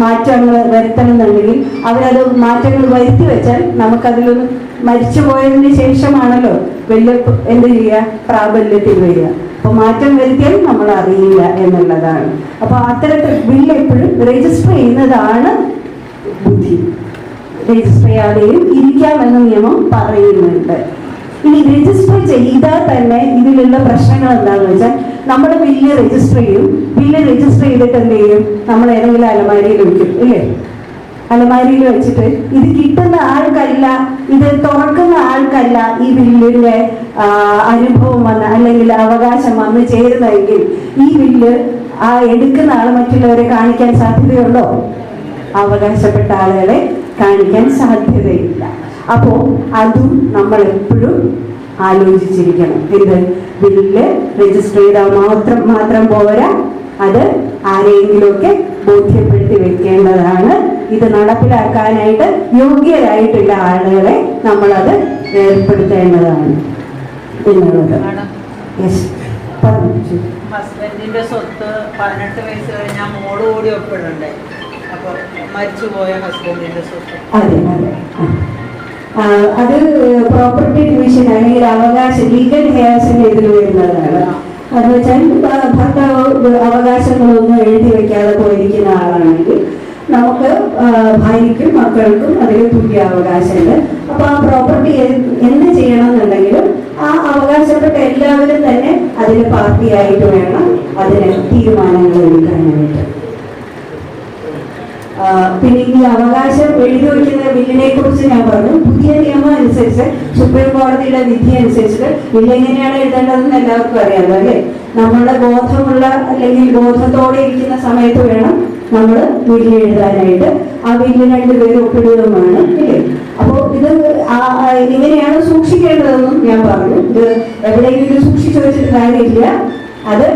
മാറ്റങ്ങൾ വരുത്തണമെന്നുണ്ടെങ്കിൽ അവരത് മാറ്റങ്ങൾ വരുത്തി വെച്ചാൽ നമുക്കതിലൊന്ന് മരിച്ചു പോയതിന് ശേഷമാണല്ലോ വലിയ എന്ത് ചെയ്യുക, പ്രാബല്യത്തിൽ വരിക. അപ്പൊ മാറ്റം വരുത്തിയാൽ നമ്മൾ അറിയില്ല എന്നുള്ളതാണ്. അപ്പൊ അത്തരത്തിൽ ബില്ല് എപ്പോഴും രജിസ്റ്റർ ചെയ്യുന്നതാണ് ബുദ്ധി. രജിസ്റ്റർ ചെയ്യാതെയും ഇരിക്കാമെന്ന നിയമം പറയുന്നുണ്ട്. ഇനി രജിസ്റ്റർ ചെയ്താൽ തന്നെ ഇതിലുള്ള പ്രശ്നങ്ങൾ എന്താണെന്ന് വെച്ചാൽ നമ്മൾ ബില്ല് രജിസ്റ്റർ ചെയ്യും. ബില്ല് രജിസ്റ്റർ ചെയ്തിട്ട് എന്ത് ചെയ്യും? നമ്മൾ ഏതെങ്കിലും അലമാരിയിൽ വെക്കും ഇല്ലേ? അലമാരിയിൽ വെച്ചിട്ട് ഇത് കിട്ടുന്ന ആൾക്കല്ല, ഇത് തുറക്കുന്ന ആൾക്കല്ല ഈ ബില്ലിന്റെ അനുഭവം വന്ന് അല്ലെങ്കിൽ അവകാശം വന്ന് ചേരുന്നെങ്കിൽ ഈ ബില്ല് എടുക്കുന്ന ആൾ മറ്റുള്ളവരെ കാണിക്കാൻ സാധ്യതയുണ്ടോ? അവകാശപ്പെട്ട ആളുകളെ കാണിക്കാൻ സാധ്യതയില്ല. അപ്പോ അതും നമ്മൾ എപ്പോഴും ആലോചിച്ചിരിക്കണം. ഇത് ബില്ല് രജിസ്റ്റർ ചെയ്താൽ മാത്രം പോരാ, അത് ആരെങ്കിലുമൊക്കെ ബോധ്യപ്പെടുത്തി വെക്കേണ്ടതാണ്. ഇത് നടപ്പിലാക്കാനായിട്ട് യോഗ്യരായിട്ടുള്ള ആളുകളെ നമ്മളത് ഏർപ്പെടുത്തേണ്ടതാണ് എന്നുള്ളത്. ഹസ്ബൻഡിന്റെ സ്വത്ത് 18 വയസ്സ് കഴിഞ്ഞാൽ മോള് കൂടി ഒപ്പിടണ്ടേ? അപ്പൊ മരിച്ചുപോയ ഹസ്ബൻഡിന്റെ സ്വത്ത് അതെ അത് പ്രോപ്പർട്ടി ഡിവിഷൻ അല്ലെങ്കിൽ അവകാശ ലീഗൽ ഹെയർസിന്റെ ഇതിൽ വരുന്നതാണ്. എന്ന് വെച്ചാൽ ഭർത്താവ് അവകാശങ്ങളൊന്നും എഴുതി വെക്കാതെ പോയിരിക്കുന്ന ആളാണെങ്കിൽ നമുക്ക് ഭാര്യയ്ക്കും മക്കൾക്കും അതിൽ തുല്യ അവകാശമുണ്ട്. അപ്പൊ ആ പ്രോപ്പർട്ടി എന്ത് ചെയ്യണം എന്നുണ്ടെങ്കിലും ആ അവകാശപ്പെട്ട എല്ലാവരും തന്നെ അതിന് പാർട്ടിയായിട്ട് വേണം അതിന് തീരുമാനങ്ങൾ എടുക്കാനായിട്ട്. പിന്നെ ഈ അവകാശം എഴുതി വയ്ക്കുന്ന ബില്ലിനെ കുറിച്ച് ഞാൻ പറഞ്ഞു. പുതിയ നിയമം അനുസരിച്ച് സുപ്രീം കോടതിയുടെ വിധി അനുസരിച്ച് ബില്ല് എങ്ങനെയാണ് എഴുതേണ്ടതെന്ന് എല്ലാവർക്കും അറിയാമല്ലോ അല്ലേ? നമ്മുടെ ബോധമുള്ള അല്ലെങ്കിൽ ബോധത്തോടെ ഇരിക്കുന്ന സമയത്ത് വേണം നമ്മൾ ബില്ല് എഴുതാനായിട്ട്. ആ ബില്ല് രണ്ടുപേരും ഒപ്പിടുകയും വേണം ഇല്ലേ? അപ്പോൾ ഇത് ഇങ്ങനെയാണ് സൂക്ഷിക്കേണ്ടതെന്നും ഞാൻ പറഞ്ഞു. ഇത് എവിടെയെങ്കിലും സൂക്ഷിച്ചു വെച്ചിട്ട് കാര്യമില്ല. അത്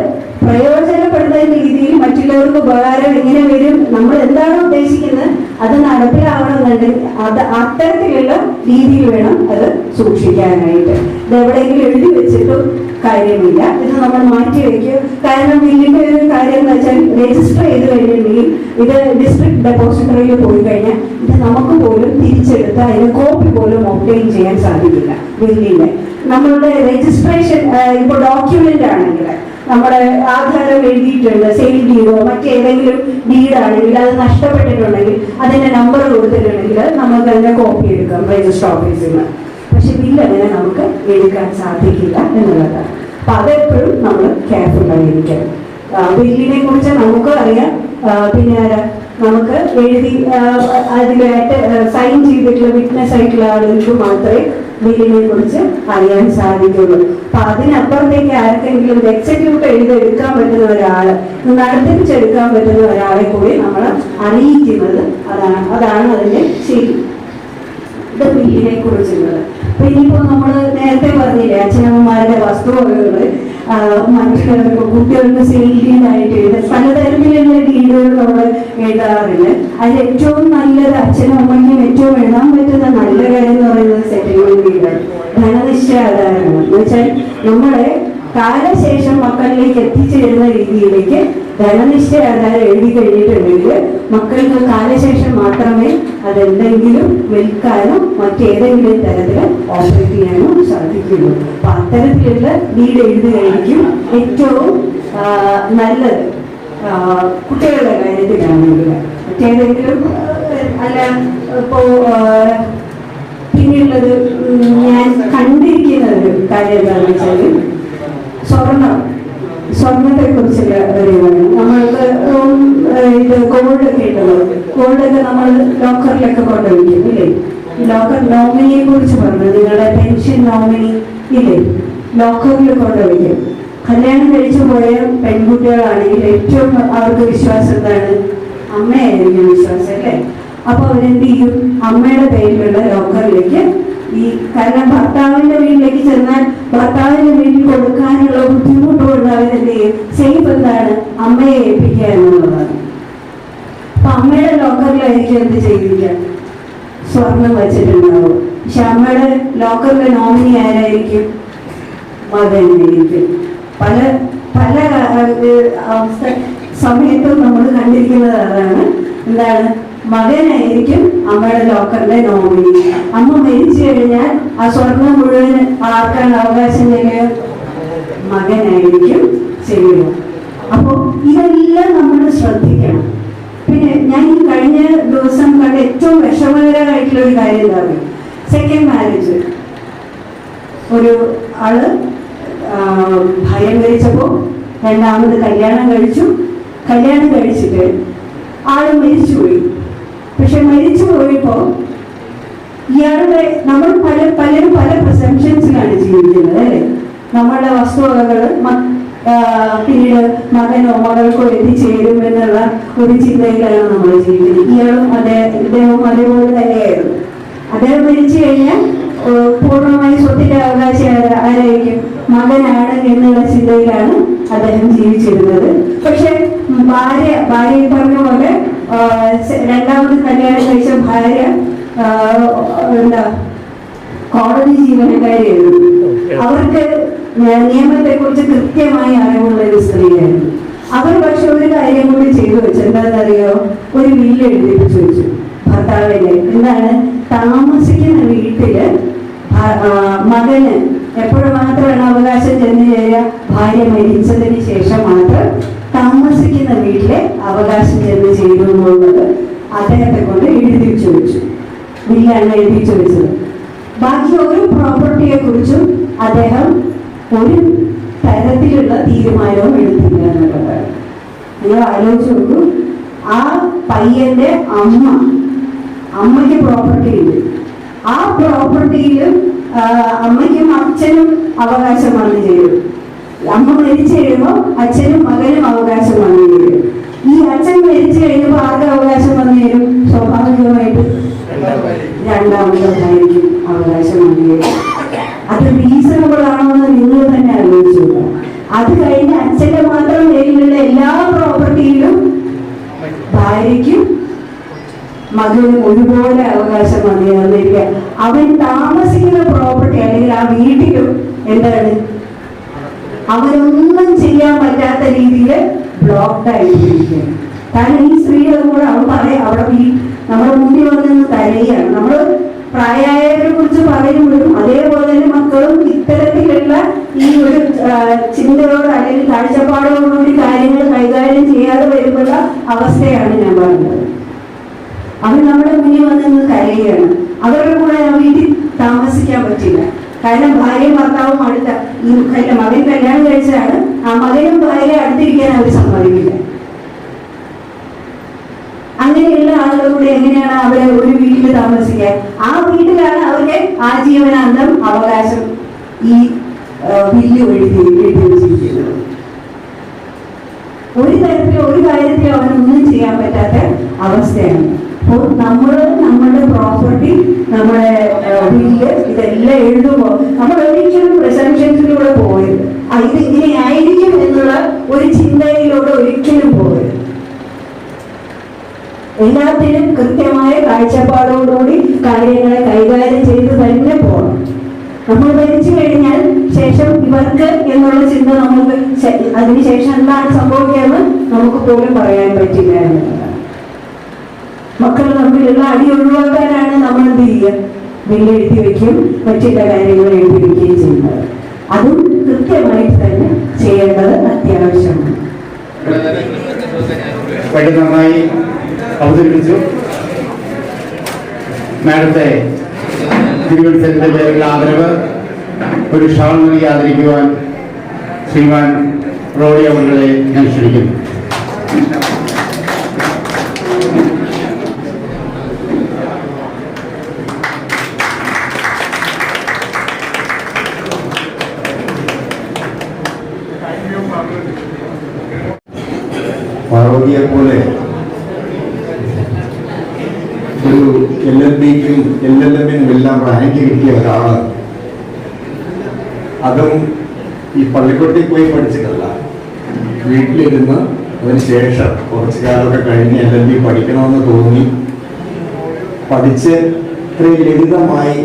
പ്രയോജനപ്പെടുന്ന രീതിയിൽ മറ്റുള്ളവർക്ക് ഉപകാരം എങ്ങനെ വരും, നമ്മൾ എന്താണ് ഉദ്ദേശിക്കുന്നത് അത് നടപ്പിലാവണമെന്നുണ്ടെങ്കിൽ അത് അത്തരത്തിലുള്ള രീതിയിൽ വേണം അത് സൂക്ഷിക്കാനായിട്ട്. ഇത് എവിടെയെങ്കിലും എഴുതി വെച്ചിട്ടും കാര്യമില്ല. ഇത് നമ്മൾ മാറ്റി വയ്ക്കും. കാരണം ബില്ലിന്റെ ഒരു കാര്യം എന്ന് വെച്ചാൽ രജിസ്റ്റർ ചെയ്ത് കഴിഞ്ഞിട്ടുണ്ടെങ്കിൽ ഇത് ഡിസ്ട്രിക്ട് ഡെപ്പോസിറ്ററിയിൽ പോയി കഴിഞ്ഞാൽ ഇത് നമുക്ക് പോലും തിരിച്ചെടുത്ത് അതിന് കോപ്പി പോലും ഒബ്റ്റെയിൻ ചെയ്യാൻ സാധിക്കില്ല. ബില്ലിന്റെ നമ്മളുടെ രജിസ്ട്രേഷൻ ഇപ്പോൾ ഡോക്യുമെന്റ് ആണെങ്കിൽ നമ്മുടെ ആധാരം എഴുതിയിട്ടുണ്ട്, സെയിൽ ഡീഡോ മറ്റേതെങ്കിലും ഡീഡാണെങ്കിൽ അത് നഷ്ടപ്പെട്ടിട്ടുണ്ടെങ്കിൽ അതിന്റെ നമ്പർ കൊടുത്തിട്ടുണ്ടെങ്കിൽ നമുക്ക് അതിന്റെ കോപ്പി എടുക്കാം രജിസ്റ്റർ ഓഫീസിൽ നിന്ന്. പക്ഷെ ബില്ല് അങ്ങനെ നമുക്ക് എടുക്കാൻ സാധിക്കില്ല എന്നുള്ളതാണ്. അപ്പൊ അതെപ്പോഴും നമ്മൾ കെയർഫുൾ ആയിരിക്കണം. ബില്ലിനെ കുറിച്ച് നമുക്ക് അറിയാം. പിന്നെ നമുക്ക് എഴുതി അതിലായിട്ട് സൈൻ ചെയ്തിട്ടുള്ള വിറ്റ്നസ് ആയിട്ടുള്ള ആളുകൾക്ക് മാത്രമേ ബില്ലിനെ കുറിച്ച് അറിയാൻ സാധിക്കുള്ളൂ. അപ്പൊ അതിനപ്പുറത്തേക്ക് ആർക്കെങ്കിലും എക്സിക്യൂട്ട് എഴുതെടുക്കാൻ പറ്റുന്ന ഒരാള്, നടത്തിപ്പിച്ചെടുക്കാൻ പറ്റുന്ന ഒരാളെ കൂടി നമ്മൾ അറിയിക്കുന്നത് അതാണ് അതിന്റെ ശരി. ഇത് ബില്ലിനെ കുറിച്ചുള്ളത്. പിന്നിപ്പോ നമ്മൾ നേരത്തെ പറഞ്ഞില്ലേ അച്ഛനമ്മമാരുടെ വസ്തുവകകള് മറ്റുള്ളവർക്ക് കുട്ടികൾക്ക് സെയിലിനായിട്ട് പലതരത്തിലുള്ള ഡീഡുകൾ നമ്മൾ എഴുതാറുണ്ട്. അതിൽ ഏറ്റവും നല്ലത് അച്ഛനും അമ്മയ്ക്കും ഏറ്റവും എഴുതാൻ പറ്റുന്ന നല്ല കാര്യം എന്ന് പറയുന്നത് സെറ്റിൽമെന്റ് ഡീഡാണ്. ധനനിശ്ചയാധാരമാണ്. എന്ന് വെച്ചാൽ നമ്മളെ കാലശേഷം മക്കളിലേക്ക് എത്തിച്ചേരുന്ന രീതിയിലേക്ക് ധനനിശ്ചയാധാരം എഴുതി കഴിഞ്ഞിട്ടുണ്ടെങ്കിൽ മക്കൾക്ക് കാലശേഷം മാത്രമേ അതെന്തെങ്കിലും വിൽക്കാനോ മറ്റേതെങ്കിലും തരത്തിൽ ഓപ്പറേറ്റ് ചെയ്യാനോ സാധിക്കുള്ളൂ. അപ്പൊ അത്തരത്തിലുള്ള ഡീഡ് എഴുതുകയായിരിക്കും ഏറ്റവും നല്ലത് കുട്ടികളുടെ കാര്യത്തിലാണെങ്കിൽ. മറ്റേതെങ്കിലും അല്ല ഇപ്പോ പിന്നെയുള്ളത് ഞാൻ കണ്ടിരിക്കുന്ന ഒരു കാര്യം എന്താണെന്ന് വെച്ചാൽ സ്വർണത്തെ കുറിച്ചുള്ള അറിവാണ്. നമ്മൾക്ക് ഇത് ഗോൾഡൊക്കെ ഉണ്ടല്ലോ, ഗോൾഡൊക്കെ നമ്മൾ ലോക്കറിലൊക്കെ കൊണ്ടുവയ്ക്കും ഇല്ലേ? ലോക്കർ നോമിനിയെ കുറിച്ച് പറഞ്ഞു. നിങ്ങളുടെ പെൻഷൻ നോമിനി ഇല്ലേ, ലോക്കറിൽ കൊണ്ടുവയ്ക്കും. കല്യാണം കഴിച്ചു പോയ പെൺകുട്ടികളാണെങ്കിൽ ഏറ്റവും അവർക്ക് വിശ്വാസം എന്താണ്? അമ്മയായിരിക്കും വിശ്വാസം അല്ലേ? അപ്പൊ അവരെന്ത് ചെയ്യും? അമ്മയുടെ പേരിലുള്ള ലോക്കറിലേക്ക് കാരണം ഭർത്താവിന്റെ വീട്ടിലേക്ക് ചെന്നാൽ ഭർത്താവിന്റെ വീട്ടിൽ കൊടുക്കാനുള്ള ബുദ്ധിമുട്ടുകൊണ്ട് അവരെന്ത് ചെയ്യും? സേഫ് എന്താണ്? അമ്മയെ ഏൽപ്പിക്കുക എന്നുള്ളതാണ്. അപ്പൊ അമ്മയുടെ ലോക്കറിലായിരിക്കും എന്ത് ചെയ്തിരിക്കുക? സ്വർണം വെച്ചിട്ടുണ്ടാവും. പക്ഷെ അമ്മയുടെ ലോക്കറിലെ നോമിനി ആരായിരിക്കും? മകനായിരിക്കും. പല പല സമയത്തും നമ്മൾ കണ്ടിരിക്കുന്നത് അതാണ്. എന്താണ്? മകനായിരിക്കും അമ്മയുടെ ലോക്കറിന്റെ നോമിനി. അമ്മ മരിച്ചു കഴിഞ്ഞാൽ ആ സ്വർണം മുഴുവൻ ആർക്കാണ് അവകാശം ചെയ്യുക? മകനായിരിക്കും ചെയ്യുക. അപ്പൊ ഇതെല്ലാം നമ്മൾ ശ്രദ്ധിക്കണം. പിന്നെ ഞാൻ ഈ കഴിഞ്ഞ ദിവസം കണ്ട ഏറ്റവും വിഷമകരമായിട്ടുള്ള ഒരു കാര്യം എന്താ പറയുക? Second marriage. ഒരു ആള് ഭയം കഴിച്ചപ്പോ രണ്ടാമത് കല്യാണം കഴിച്ചിട്ട് ആള് മരിച്ചുപോയി. പക്ഷെ മരിച്ചു പോയപ്പോ ഇയാളുടെ നമ്മൾ പലരും പല പ്രസംഷൻസിലാണ് ജീവിക്കുന്നത് അല്ലെ? നമ്മളുടെ വസ്തുവകകള് പിന്നീട് മകനോ മകൾക്കോ എത്തിച്ചേരും എന്നുള്ള ഒരു ചിന്തയിലാണ് നമ്മൾ ജീവിക്കുന്നത്. ഇദ്ദേഹവും അതേപോലെ തന്നെയായിരുന്നു. അദ്ദേഹം മരിച്ചു കഴിഞ്ഞാൽ പൂർണ്ണമായി സ്വത്തിന്റെ അവകാശം ആരായിരിക്കും? മകനാണ് എന്നുള്ള ചിന്തയിലാണ് അദ്ദേഹം ജീവിച്ചിരുന്നത്. പക്ഷെ ഭാര്യ പറഞ്ഞ പോലെ രണ്ടാമത് കല്യാണം കഴിച്ച ഭാര്യ കോടതി ജീവനക്കാരിയായിരുന്നു. അവർക്ക് നിയമത്തെ കുറിച്ച് കൃത്യമായി അറിവുള്ള ഒരു സ്ത്രീയായിരുന്നു. അവർ പക്ഷെ ഒരു കാര്യം കൂടി ചെയ്തു വെച്ചു. എന്താണെന്നറിയോ? ഒരു വില്ല് എഴുതിപ്പിച്ചു വെച്ചു ഭർത്താവിന്റെ. എന്താണ്? താമസിക്കുന്ന വീട്ടില് മകന് എപ്പോഴും മാത്രമാണ് അവകാശം ചെന്ന് ചേരുക? ഭാര്യ മരിച്ചതിന് ശേഷം മാത്രം താമസിക്കുന്ന വീട്ടിലെ അവകാശം ചെന്ന് ചെയ്തു എന്നുള്ളത് അദ്ദേഹത്തെ കൊണ്ട് എഴുതിച്ചു വെച്ചു. വില്ലാണ് എഴുതിച്ചു വെച്ചത്. ബാക്കി ഒരു പ്രോപ്പർട്ടിയെ കുറിച്ചും അദ്ദേഹം ഒരു തരത്തിലുള്ള തീരുമാനവും എടുത്തില്ല എന്നുള്ളതാണ്. നിങ്ങൾ ആലോചിച്ച് നോക്കൂ, ആ പയ്യന്റെ അമ്മയ്ക്ക് പ്രോപ്പർട്ടി ഉണ്ട്. ആ പ്രോപ്പർട്ടിയിലും അമ്മയ്ക്കും അച്ഛനും അവകാശം വന്നു ചേരും. അമ്മ മരിച്ചു കഴിയുമ്പോൾ അച്ഛനും മകനും അവകാശം വന്നു ചേരും. ഈ അച്ഛൻ മരിച്ചു കഴിയുമ്പോൾ ആർക്ക് അവകാശം വന്നു ചേരും? സ്വാഭാവികമായിട്ട് രണ്ടാമതായിരിക്കും അവകാശം വന്നു ചേരും. അത് റീസണബിൾ ആണോ എന്ന് നിങ്ങൾ തന്നെ ആലോചിച്ചു. അത് കഴിഞ്ഞ് അച്ഛന്റെ മാത്രം പേരിലുള്ള എല്ലാ പ്രോപ്പർട്ടിയിലും ഭാര്യയ്ക്കും മകനും ഒരുപോലെ അവകാശം വന്നിരിക്കുക. അവൻ താമസിക്കുന്ന പ്രോപ്പർട്ടി അല്ലെങ്കിൽ ആ വീട്ടിലും എന്താണ് അവനൊന്നും ചെയ്യാൻ പറ്റാത്ത രീതിയിൽ ബ്ലോക്ക്ഡ് ആയിട്ടിരിക്കുകയാണ്. കാരണം ഈ സ്ത്രീകൾ കൂടെ അവൻ പറയാം, അവിടെ നമ്മുടെ മുന്നിൽ വന്ന് കരയാണ്. നമ്മൾ പ്രായമായവരെ കുറിച്ച് പറയുമ്പോഴും അതേപോലെ തന്നെ മക്കളും ഇത്തരത്തിലുള്ള ഈ ഒരു ചിന്തയോട് അല്ലെങ്കിൽ കാഴ്ചപ്പാടോടുകൂടി കാര്യങ്ങൾ കൈകാര്യം ചെയ്യാതെ വരുമ്പോഴുള്ള അവസ്ഥയാണ് ഞാൻ പറഞ്ഞത്. അവർ നമ്മുടെ മുന്നിൽ വന്ന് കരയുകയാണ്. അവരുടെ കൂടെ ആ വീട്ടിൽ താമസിക്കാൻ പറ്റില്ല. കാരണം ഭാര്യയും ഭർത്താവും അടുത്ത ഈ മകൻ കല്യാണം കഴിച്ചതാണ്. ആ മകനും ഭാര്യ അടുത്തിരിക്കാൻ അവർ സമ്മതിക്കില്ല. അങ്ങനെയുള്ള ആളുകളുടെ എങ്ങനെയാണ് അവരെ ഒരു വീട്ടിൽ താമസിക്കുക? ആ വീട്ടിലാണ് അവരുടെ ആജീവനാന്തം അവകാശം ഈ ബില്ല് എഴുതി വെച്ചിരിക്കുന്നത്. ഒരു തരത്തിലും ഒരു കാര്യത്തിലും അവനൊന്നും ചെയ്യാൻ പറ്റാത്ത അവസ്ഥയാണ്. അപ്പോൾ നമ്മുടെ പ്രോപ്പർട്ടി, നമ്മുടെ ബില്ല് ഇതെല്ലാം എഴുതുമ്പോൾ നമ്മൾ ഒരിക്കലും പ്രിസംഷൻസിലൂടെ പോകരുത്. ഇത് ഇങ്ങനെ ആയിരിക്കും എന്നുള്ള ഒരു ചിന്തയിലൂടെ ഒരിക്കലും പോകരുത്. എല്ലാത്തിനും കൃത്യമായ കാഴ്ചപ്പാടോടുകൂടി കാര്യങ്ങളെ കൈകാര്യം ചെയ്ത് തന്നെ പോകണം. നമ്മൾ മരിച്ചു കഴിഞ്ഞാൽ ശേഷം ഇവർക്ക് എന്നുള്ള ചിന്ത നമുക്ക് അതിനുശേഷം എന്താണ് സംഭവിക്കുകയെന്ന് നമുക്ക് പോലും പറയാൻ പറ്റില്ല എന്നുള്ളതാണ്. മക്കൾ തമ്മിലുള്ള അടി ഒഴിവാക്കാനാണ് നമ്മൾ എന്ത് ചെയ്യുക? ബില്ല് എഴുതി വയ്ക്കും, മറ്റുള്ള കാര്യങ്ങൾ എഴുതി വയ്ക്കുകയും ചെയ്യുന്നത്. അതും കൃത്യമായിട്ട് തന്നെ ചെയ്യേണ്ടത് അത്യാവശ്യമാണ്. വളരെ നന്നായി അവതരിപ്പിച്ചു. മാഡത്തെ തിരുവനന്തപുരത്തിന്റെ പേരിലുള്ള ആദരവ് ഒരു ഷാൾ നൽകി ആദരിക്കുവാൻ ശ്രീമാൻ റോഡി അവരുടെ ഞാൻ ക്ഷണിക്കുന്നു. പാർവതിയെ പോലെ ഒരു LLBക്കും LLMനും എല്ലാം റാങ്ക് കിട്ടിയ ഒരാള്, അതും ഈ പള്ളിക്കൂടത്തിൽ പോയി പഠിച്ചിട്ടല്ല, വീട്ടിലിരുന്ന് അതിന് ശേഷം കുറച്ചു കാലമൊക്കെ കഴിഞ്ഞ് LLB പഠിക്കണമെന്ന് തോന്നി പഠിച്ച് ഇത്രയും ലളിതമായി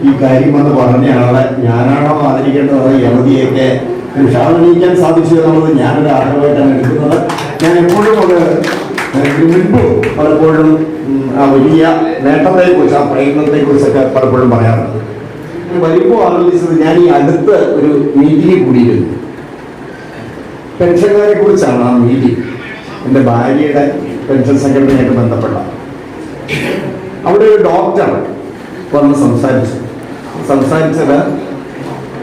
ഈ കാര്യമെന്ന് പറഞ്ഞ ആളെ ഞാനാണോ ആദരിക്കേണ്ടത്? അത് യമതിയൊക്കെ ഷാളണിയിക്കാൻ സാധിച്ചു എന്നുള്ളത് ഞാനൊരു ആഗ്രഹമായിട്ടാണ് എടുക്കുന്നത്. ഞാൻ എപ്പോഴും അത് മുൻപ് പലപ്പോഴും ആ വലിയ നേട്ടത്തെക്കുറിച്ച്, ആ പ്രയത്നത്തെക്കുറിച്ചൊക്കെ പലപ്പോഴും പറയാറുണ്ട്. വരുമ്പോൾ ആലോചിച്ചത്, ഞാൻ ഈ അടുത്ത് ഒരു മീറ്റിംഗ് കൂടിയിരുന്നു. പെൻഷൻകാരെ കുറിച്ചാണ് ആ മീറ്റിംഗ്. എൻ്റെ ഭാര്യയുടെ പെൻഷൻ സംഘടനയായിട്ട് ബന്ധപ്പെട്ട അവിടെ ഒരു ഡോക്ടർ വന്ന് സംസാരിച്ചത്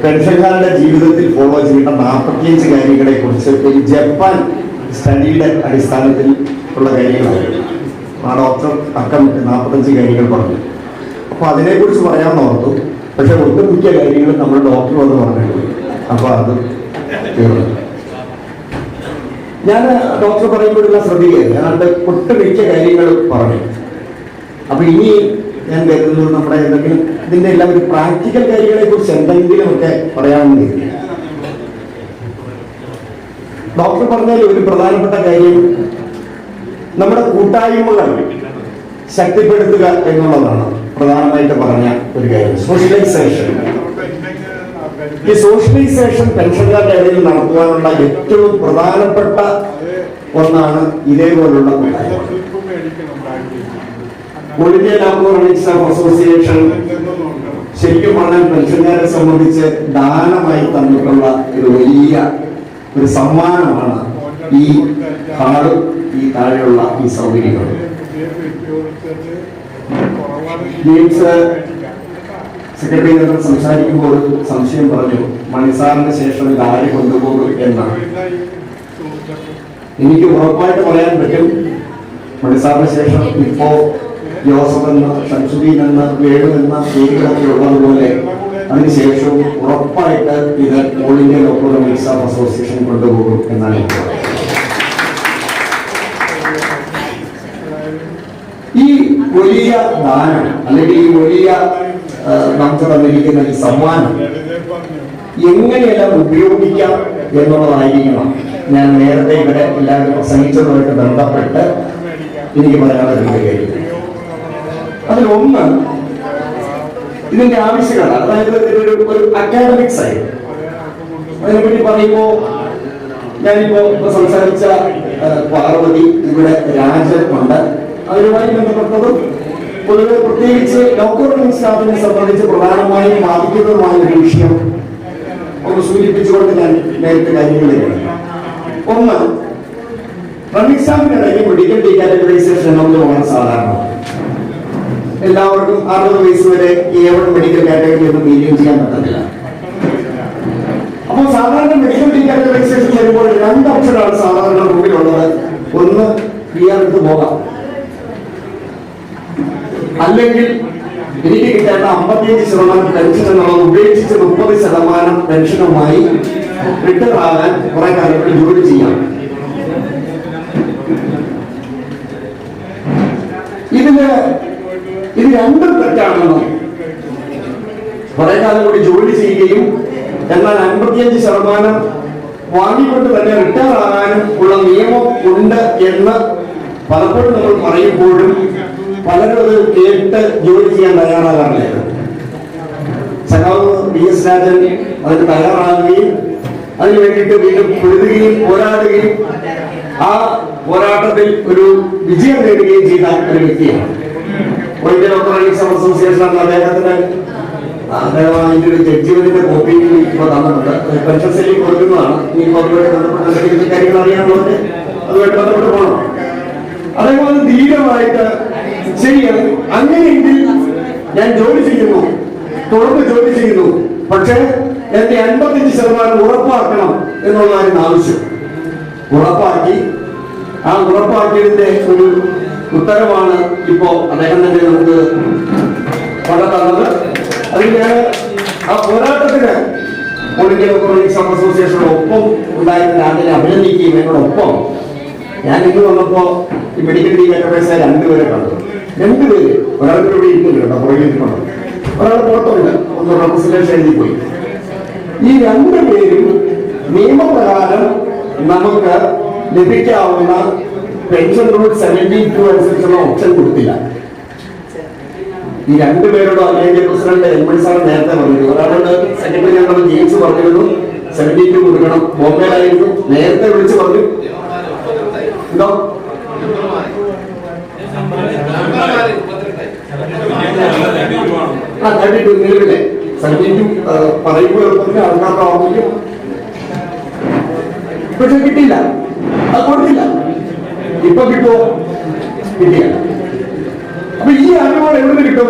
പെൻഷൻകാരുടെ ജീവിതത്തിൽ ഫോളോ ചെയ്യേണ്ട 45 കാര്യങ്ങളെ കുറിച്ച് ഒരു ജപ്പാൻ സ്റ്റഡിയുടെ അടിസ്ഥാനത്തിൽ ഉള്ള കാര്യങ്ങളാണ്. ആ ഡോക്ടർ അക്കമിട്ട് 45 കാര്യങ്ങൾ പറഞ്ഞു. അപ്പോൾ അതിനെക്കുറിച്ച് പറയാമെന്ന് ഓർത്തു. പക്ഷെ ഒട്ടുമിക്ക കാര്യങ്ങളും നമ്മൾ ഡോക്ടർ വന്ന് പറഞ്ഞിട്ടുണ്ട്. അപ്പോൾ അത് തീർന്നു. ഞാൻ ഡോക്ടർ പറയുമ്പോഴെല്ലാം ശ്രദ്ധിക്കുക, ഞാനത് ഒട്ടുമിക്ക കാര്യങ്ങൾ പറഞ്ഞു. അപ്പൊ ഇനി ഞാൻ കരുതുന്നത് നമ്മുടെ എന്തെങ്കിലും ഇതിന്റെ എല്ലാം ഒരു പ്രാക്ടിക്കൽ കാര്യങ്ങളെ കുറിച്ച് എന്തെങ്കിലും ഒക്കെ പറയാമെന്ന് കരുതി. ഡോക്ടർ പറഞ്ഞാൽ ഒരു പ്രധാനപ്പെട്ട കാര്യം നമ്മുടെ കൂട്ടായ്മകൾ ശക്തിപ്പെടുത്തുക എന്നുള്ളതാണ് പ്രധാനമായിട്ട് പറഞ്ഞ ഒരു കാര്യം. സോഷ്യലൈസേഷൻ. ഈ സോഷ്യലൈസേഷൻ പെൻഷൻകാരുടെ ഇടയിൽ നടത്തുവാനുള്ള ഏറ്റവും പ്രധാനപ്പെട്ട ഒന്നാണ് ഇതേപോലുള്ള കൂട്ടായ്മ. All India laboratories of association ശരിക്കും പറഞ്ഞാൽ പെൻഷൻകാരെ സംബന്ധിച്ച് ദാനമായി തന്നിട്ടുള്ള ഒരു വലിയ ഒരു സമ്മാനമാണ് ഈ ഹാളും ഈ താഴെയുള്ള ഈ സൗകര്യങ്ങളും. ജെയിംസ് സെക്രട്ടറി ജനറൽ സംസാരിക്കുമ്പോൾ ഒരു സംശയം പറഞ്ഞു, മണിസാറിന് ശേഷം ഇത് ആര് കൊണ്ടുപോകും എന്നാണ്. എനിക്ക് ഉറപ്പായിട്ട് പറയാൻ പറ്റും, മണിസാറിന് ശേഷം ഇപ്പോ ജോസഫ് എന്ന, ഷംസുദ്ദീൻ എന്ന, വേണു എന്ന പേരുകളൊക്കെ ഉള്ളതുപോലെ അതിനുശേഷവും ഉറപ്പായിട്ട് ഇത് all India local staff association കൊണ്ടുപോകും എന്നാണ് എനിക്ക് പറയുന്നത്. ഈ വലിയ ദാനം അല്ലെങ്കിൽ ഈ വലിയ നമുക്ക് തന്നിരിക്കുന്ന ഈ സമ്മാനം എങ്ങനെയെല്ലാം ഉപയോഗിക്കാം എന്നുള്ളതായിരിക്കണം ഞാൻ നേരത്തെ ഇവിടെ എല്ലാവരും പ്രസംഗിച്ചതുമായിട്ട് ബന്ധപ്പെട്ട് എനിക്ക് പറയാനുള്ള രണ്ട് കാര്യം. അതിലൊന്ന് ഇതിന്റെ ആവശ്യകത, അതായത് ഒരു അക്കാഡമിക് സൈഡ്. അതിനെപ്പറ്റി പറയുമ്പോൾ ഞാനിപ്പോ സംസാരിച്ച പാർവതി, ഇവിടെ രാജൻ ഉണ്ട്. അതിനുമായി ബന്ധപ്പെട്ടതും പൊതുവെ പ്രത്യേകിച്ച് ലോക്കൽ സ്റ്റാഫിനെ സംബന്ധിച്ച് പ്രധാനമായും ബാധിക്കുന്നതുമായ ഒരു വിഷയം ഒന്ന് സൂചിപ്പിച്ചുകൊണ്ട് ഞാൻ നേരത്തെ കാര്യങ്ങളിലാണ്. ഒന്ന്, റണ്ണിംഗ് സ്റ്റാഫിനിടയിൽ മെഡിക്കൽ ഡീകാറ്റഗറൈസേഷൻ എന്നത് വളരെ സാധാരണ. എല്ലാവർക്കും 60 വയസ്സ് വരെ ഏവൺ മെഡിക്കൽ കാറ്റഗറി ഒന്നും മെയിൻറ്റെയിൻ ചെയ്യാൻ പറ്റത്തില്ല. അപ്പോൾ സാധാരണ മെഡിക്കൽ ഡീകാറ്റഗറൈസേഷൻ വരുമ്പോൾ 2 ഓപ്ഷനാണ് സാധാരണ മുമ്പിലുള്ളത്. ഒന്ന്, ക്ലിയർ പോകാം, അല്ലെങ്കിൽ എനിക്ക് കിട്ടേണ്ട 55% പെൻഷൻ എന്നുള്ളത് ഉപേക്ഷിച്ച് 30% പെൻഷനുമായി റിട്ടയർ ആകാൻ കുറെ കാര്യങ്ങൾ ജോലി ചെയ്യാം. ഇത് രണ്ടും തെറ്റാണെന്നും കുറെ കാലം കൂടി ജോലി ചെയ്യുകയും എന്നാൽ 55% വാങ്ങിക്കൊണ്ട് തന്നെ റിട്ടയർ ആകാനും ഉള്ള നിയമം ഉണ്ട് എന്ന് പലപ്പോഴും നമ്മൾ പറയുമ്പോഴും പലരും അത് കേട്ട് ജോലി ചെയ്യാൻ തയ്യാറാകാറില്ല. സഖാവ് PS രാജൻ അതിന് തയ്യാറാകുകയും അതിനു വേണ്ടിയിട്ട് വീണ്ടും പൊരുതുകയും പോരാടുകയും ആ പോരാട്ടത്തിൽ ഒരു വിജയം നേടുകയും ചെയ്ത ഒരു വ്യക്തിയാണ്. ഇന്ത്യൻ ലോക്കൽ അസോസിയേഷൻ എന്ന അദ്ദേഹത്തിന് അതിന്റെ ഒരു ജഡ്ജിമെന്റിന്റെ കോപ്പി ഇപ്പോൾ തന്നിട്ടുണ്ട്. പെൻഷൻ സെല്ലിൽ കൊടുക്കുന്നതാണ്. ഇനിയിപ്പോൾ അതുമായിട്ട് ബന്ധപ്പെട്ട കാര്യങ്ങൾ അറിയാനുള്ളത് അതുമായിട്ട് ബന്ധപ്പെട്ട് പോകണം. അതേപോലെ ധീരമായിട്ട് ശരിയാണ്, അങ്ങനെയെങ്കിൽ ഞാൻ ജോലി ചെയ്യുന്നു, തുടർന്ന് ജോലി ചെയ്യുന്നു, പക്ഷേ എന്റെ 55% ഉറപ്പാക്കണം എന്നുള്ളതായിരുന്നു ആവശ്യം. ഉറപ്പാക്കി. ആ ഉറപ്പാക്കിയതിന്റെ ഒരു ഉത്തരവാണ് ഇപ്പോ അദ്ദേഹം തന്നെ നമുക്ക് തന്നത്. അതിൽ ഞാൻ ആ പോരാട്ടത്തിന് ഓൾ ഇന്ത്യ ലോക്കൽ അസോസിയേഷനോട് ഒപ്പം ഉണ്ടായിരുന്ന ആളിനെ അഭിനന്ദിക്കുകയും എന്നോടൊപ്പം ഞാൻ ഇന്ന് വന്നപ്പോ ഈ മെഡിക്കൽ ഡീകാറ്റഗറൈസ് 2 പേരെ കണ്ടു. 2 പേര്, ഒരാൾക്ക് ഇവിടെ ഇരിക്കുന്നുണ്ട് കേട്ടോ, പുറകിലിരിക്കണം, ഒരാൾ പുറത്തുണ്ട്, ഒന്ന് റെപ്രസെന്റേഷൻ എഴുതി പോയി. ഈ 2 പേരും നിയമപ്രകാരം നമുക്ക് ലഭിക്കാവുന്ന പെൻഷൻ റൂൾ 72 അനുസരിച്ചുള്ള ഓപ്ഷൻ കൊടുത്തില്ല. ഈ 2 പേരോട് അല്ലെങ്കിൽ പ്രസിഡന്റ് എം സാർ നേരത്തെ പറഞ്ഞിരുന്നു. ഒരാളുടെ സെക്രട്ടറി ജനറൽ ജെയിംസ് പറഞ്ഞിരുന്നു 72 കൊടുക്കണം. ബോംബെയിലായിരുന്നു, നേരത്തെ വിളിച്ചു പറഞ്ഞു. എന്തോ ആ 32 നിലവിലെ 72 പറയുമ്പോൾ എളുപ്പത്തിൽ ആൾക്കാർക്ക് ഓർമ്മിക്കും. പക്ഷെ കിട്ടിയില്ല, അത് കൊടുത്തില്ല. ഇപ്പൊ കിട്ടുമോ? കിട്ടിയില്ല. അപ്പൊ ഈ അറിവുകൾ എവിടെ കിട്ടും?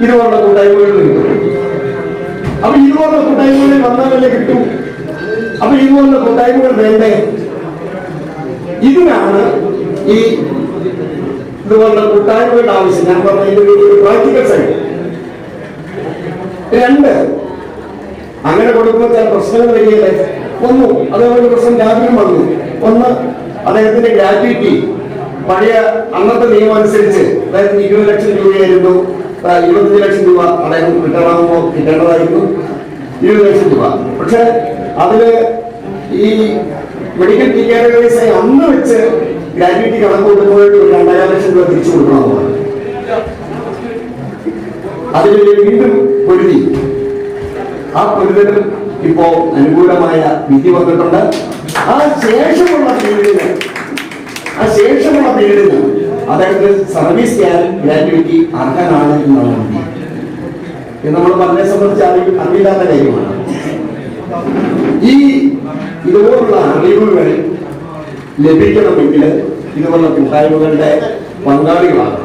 ഇതുപോലുള്ള കൂട്ടായ്മകളിൽ കിട്ടും. അപ്പൊ ഇതുപോലുള്ള കൂട്ടായ്മകളിൽ വന്നാലല്ലേ കിട്ടും. അപ്പൊ ഇതുപോലുള്ള കൂട്ടായ്മകൾ വേണ്ടേ? ഇതിനാണ് ഈ ഇതുപോലുള്ള കൂട്ടായ്മകളുടെ ആവശ്യം. ഞാൻ പറഞ്ഞ ഇതിന്റെ ഒരു പ്രാക്ടിക്കൽ സൈഡ്. 2, അങ്ങനെ കൊടുക്കുമ്പോൾ ചില പ്രശ്നങ്ങൾ വരികയല്ലേ. ഒന്ന്, അതേപോലെ പ്രശ്നം രാവിലെ വന്നു. ഒന്ന്, അദ്ദേഹത്തിന്റെ ഗ്രാറ്റുവിറ്റി പഴയ അന്നത്തെ നിയമം അനുസരിച്ച്, അതായത് 20 ലക്ഷം രൂപയായിരുന്നു, 25 ലക്ഷം രൂപ അദ്ദേഹം റിട്ടേൺ ആകുമ്പോൾ കിട്ടേണ്ടതായിരുന്നു 20 ലക്ഷം രൂപ. പക്ഷെ അതില് ഈ മെഡിക്കൽ ഡീകാറ്റഗറൈസ് അന്ന് വെച്ച് ഗ്രാറ്റുവിറ്റി കണക്ക് കൊടുക്കുമ്പോൾ 2.5 ലക്ഷം രൂപ തിരിച്ചു കൊടുക്കണമെന്നാണ്. അതിൽ വീണ്ടും പൊരുതി. ആ പൊരുതലും ഇപ്പോ അനുകൂലമായ വിധി വന്നിട്ടുണ്ട്. ആ ശേഷമുള്ള പീരീഡിന് അദ്ദേഹത്തിന് സർവീസ് ഗ്രാറ്റുവിറ്റി അർഹനാണ് എന്നാണ് വിധി. ഇത് നമ്മൾ പലരെ സംബന്ധിച്ച് അറിയില്ലാത്ത കാര്യമാണ്. ഈ ഇതുപോലുള്ള അറിവുകൾ ലഭിക്കണമെങ്കിൽ ഇതുപോലുള്ള കൂട്ടായ്മകളുടെ പങ്കാളികളാകണം.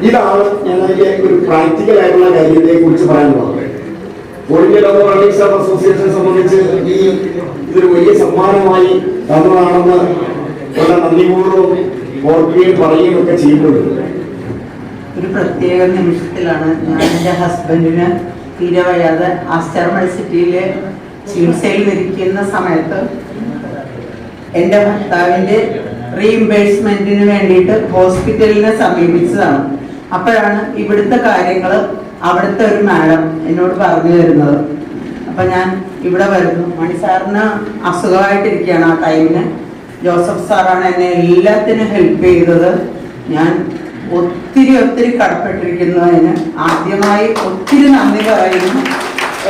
ഇതാണ് ഞങ്ങൾക്ക് ഒരു പ്രാക്ടിക്കൽ ആയിട്ടുള്ള കാര്യത്തെ കുറിച്ച് പറയാനുള്ളത്. ഓൾ ഇന്ത്യ ലോക റണ്ണിംഗ് സ്റ്റാഫ് അസോസിയേഷനെ സംബന്ധിച്ച് ഇതൊരു വലിയ സമ്മാനമായി തന്നതാണെന്ന് വളരെ നന്ദിപൂർവ്വം ഓർക്കുകയും പറയുകയും ഒക്കെ ചെയ്യുന്നുണ്ട്. ഒരു പ്രത്യേക നിമിഷത്തിലാണ് ഞാൻ എൻ്റെ ഹസ്ബൻഡിന് തീരെ വയ്യാതെ ആസ്റ്റർ സിറ്റിയിലെ ചികിത്സയിൽ ഇരിക്കുന്ന സമയത്ത് എൻ്റെ ഭർത്താവിൻ്റെ റീഇംബേഴ്സ്മെന്റിന് വേണ്ടിയിട്ട് ഹോസ്പിറ്റലിനെ സമീപിച്ചതാണ്. അപ്പോഴാണ് ഇവിടുത്തെ കാര്യങ്ങൾ അവിടുത്തെ ഒരു മാഡം എന്നോട് പറഞ്ഞു തരുന്നത്. അപ്പം ഞാൻ ഇവിടെ വരുന്നു. മണി സാറിന് അസുഖമായിട്ടിരിക്കുകയാണ്. ആ ടൈമിന് ജോസഫ് സാറാണ് എന്നെ എല്ലാത്തിനും ഹെൽപ്പ് ചെയ്തത്. ഞാൻ ഒത്തിരി കടപ്പെട്ടിരിക്കുന്നതിന് ആദ്യമായി ഒത്തിരി നന്ദി പറയുന്നു.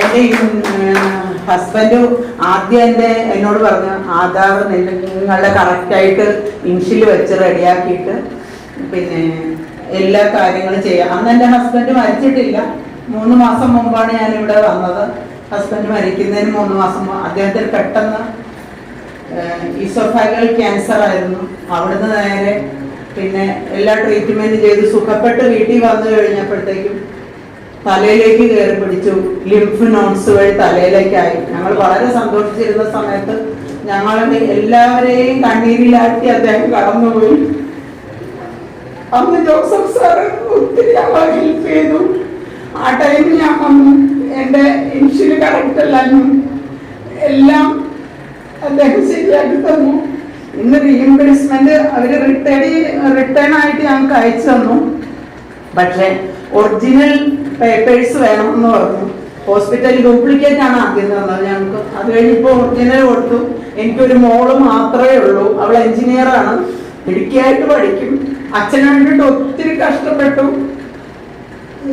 എൻ്റെ ഹസ്ബൻഡ് ആദ്യം എന്നോട് പറഞ്ഞു, ആധാർ നിങ്ങളുടെ കറക്റ്റായിട്ട് ഇൻഷിൽ വെച്ച് റെഡിയാക്കിയിട്ട് പിന്നെ എല്ലാ കാര്യങ്ങളും ചെയ്യാം. അന്ന് എൻ്റെ ഹസ്ബൻഡ് മരിച്ചിട്ടില്ല. 3 മാസം മുമ്പാണ് ഞാൻ ഇവിടെ വന്നത്. ഹസ്ബൻഡ് മരിക്കുന്നതിന് 3 മാസം അദ്ദേഹത്തിന് പെട്ടെന്ന് ഈസോഫാഗൽ ക്യാൻസർ ആയിരുന്നു. അവിടുന്ന് നേരെ പിന്നെ എല്ലാ ട്രീറ്റ്മെന്റ് ചെയ്ത് സുഖപ്പെട്ട് വീട്ടിൽ വന്നു കഴിഞ്ഞപ്പോഴത്തേക്കും തലയിലേക്ക് കയറി പിടിച്ചു. ലിംഫ് നോട്ട്സ് വഴി തലയിലേക്കായി. ഞങ്ങൾ വളരെ സന്തോഷിച്ചിരുന്ന സമയത്ത് ഞങ്ങളുടെ എല്ലാവരെയും കണ്ണീരിലാക്കി അദ്ദേഹം കടന്നുപോയി. അന്ന് ജോസഫ് സാറ് ഒത്തിരി ഞങ്ങളെ ഹെൽപ്പ് ചെയ്തു. ആ ടൈമിൽ ഞാൻ വന്നു. എൻ്റെ ഇൻഷുർ കറക്റ്റ് അല്ലായിരുന്നു. എല്ലാം അദ്ദേഹം ശരിയാക്കി തന്നു. ഇന്ന് റീഇംബേഴ്സ്മെന്റ് അവർ റിട്ടേൺ ആയിട്ട് ഞങ്ങൾക്ക് അയച്ചു തന്നു. പക്ഷെ ഒറിജിനൽ പേപ്പേഴ്സ് വേണമെന്ന് പറഞ്ഞു. ഹോസ്പിറ്റലിൽ ഡ്യൂപ്ലിക്കേറ്റ് ആണ് ആദ്യം തന്നത് ഞങ്ങൾക്ക്. അത് കഴിഞ്ഞിപ്പോൾ ഒറിജിനൽ കൊടുത്തു. എനിക്കൊരു മോള് മാത്രമേ ഉള്ളൂ. അവൾ എഞ്ചിനീയറാണ്. ഇടുക്കിയായിട്ട് പഠിക്കും. അച്ഛന് വേണ്ടിയിട്ട് ഒത്തിരി കഷ്ടപ്പെട്ടു.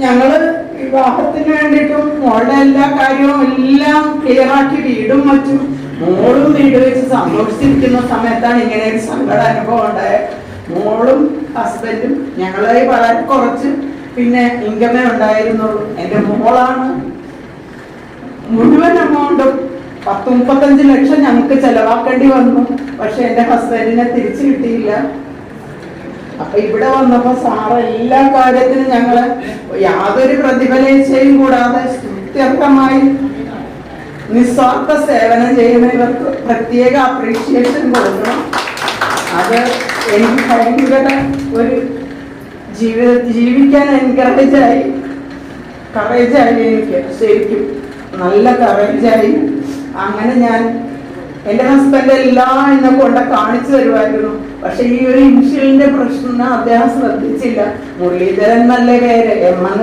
ഞങ്ങള് വിവാഹത്തിന് വേണ്ടിയിട്ടും മോളുടെ എല്ലാ കാര്യവും എല്ലാം ക്ലിയർ ആക്കി വീടും വച്ചു. മോളും വീട് വെച്ച് സന്തോഷിച്ചിരിക്കുന്ന സമയത്താണ് ഇങ്ങനെ ഒരു സങ്കട അനുഭവം ഉണ്ടായത്. മോളും ഹസ്ബൻഡും ഞങ്ങളെ വളരെ കുറച്ച് പിന്നെ ഇൻകമേ ഉണ്ടായിരുന്നുള്ളൂ. എൻ്റെ മോളാണ് മുഴുവൻ എമൗണ്ടും 10-35 ലക്ഷം ഞങ്ങൾക്ക് ചെലവാക്കേണ്ടി വന്നു. പക്ഷെ എൻ്റെ ഹസ്ബൻഡിനെ തിരിച്ചു കിട്ടിയില്ല. അപ്പൊ ഇവിടെ വന്നപ്പോ സാറ് എല്ലാ കാര്യത്തിനും ഞങ്ങള് യാതൊരു പ്രതിഫലേച്ഛയും കൂടാതെ സ്തുത്യർഹമായി നിസ്വാർത്ഥ സേവനം ചെയ്യുന്നവർക്ക് പ്രത്യേക അപ്രീഷിയേഷൻ കൊടുക്കണം. അത് എനിക്ക് ഭയങ്കര ഒരു ജീവിക്കാൻ കറേജായി എനിക്ക് ശരിക്കും നല്ല കറേജായി. അങ്ങനെ ഞാൻ എൻ്റെ ഹസ്ബൻഡ് എല്ലാം എന്നെ കൊണ്ട് കാണിച്ചു തരുമായിരുന്നു. പക്ഷെ ഈ ഒരു ഇൻഷുറൻസിന്റെ പ്രശ്നം അദ്ദേഹം ശ്രദ്ധിച്ചില്ല. മുരളീധരൻ നല്ല പേര്,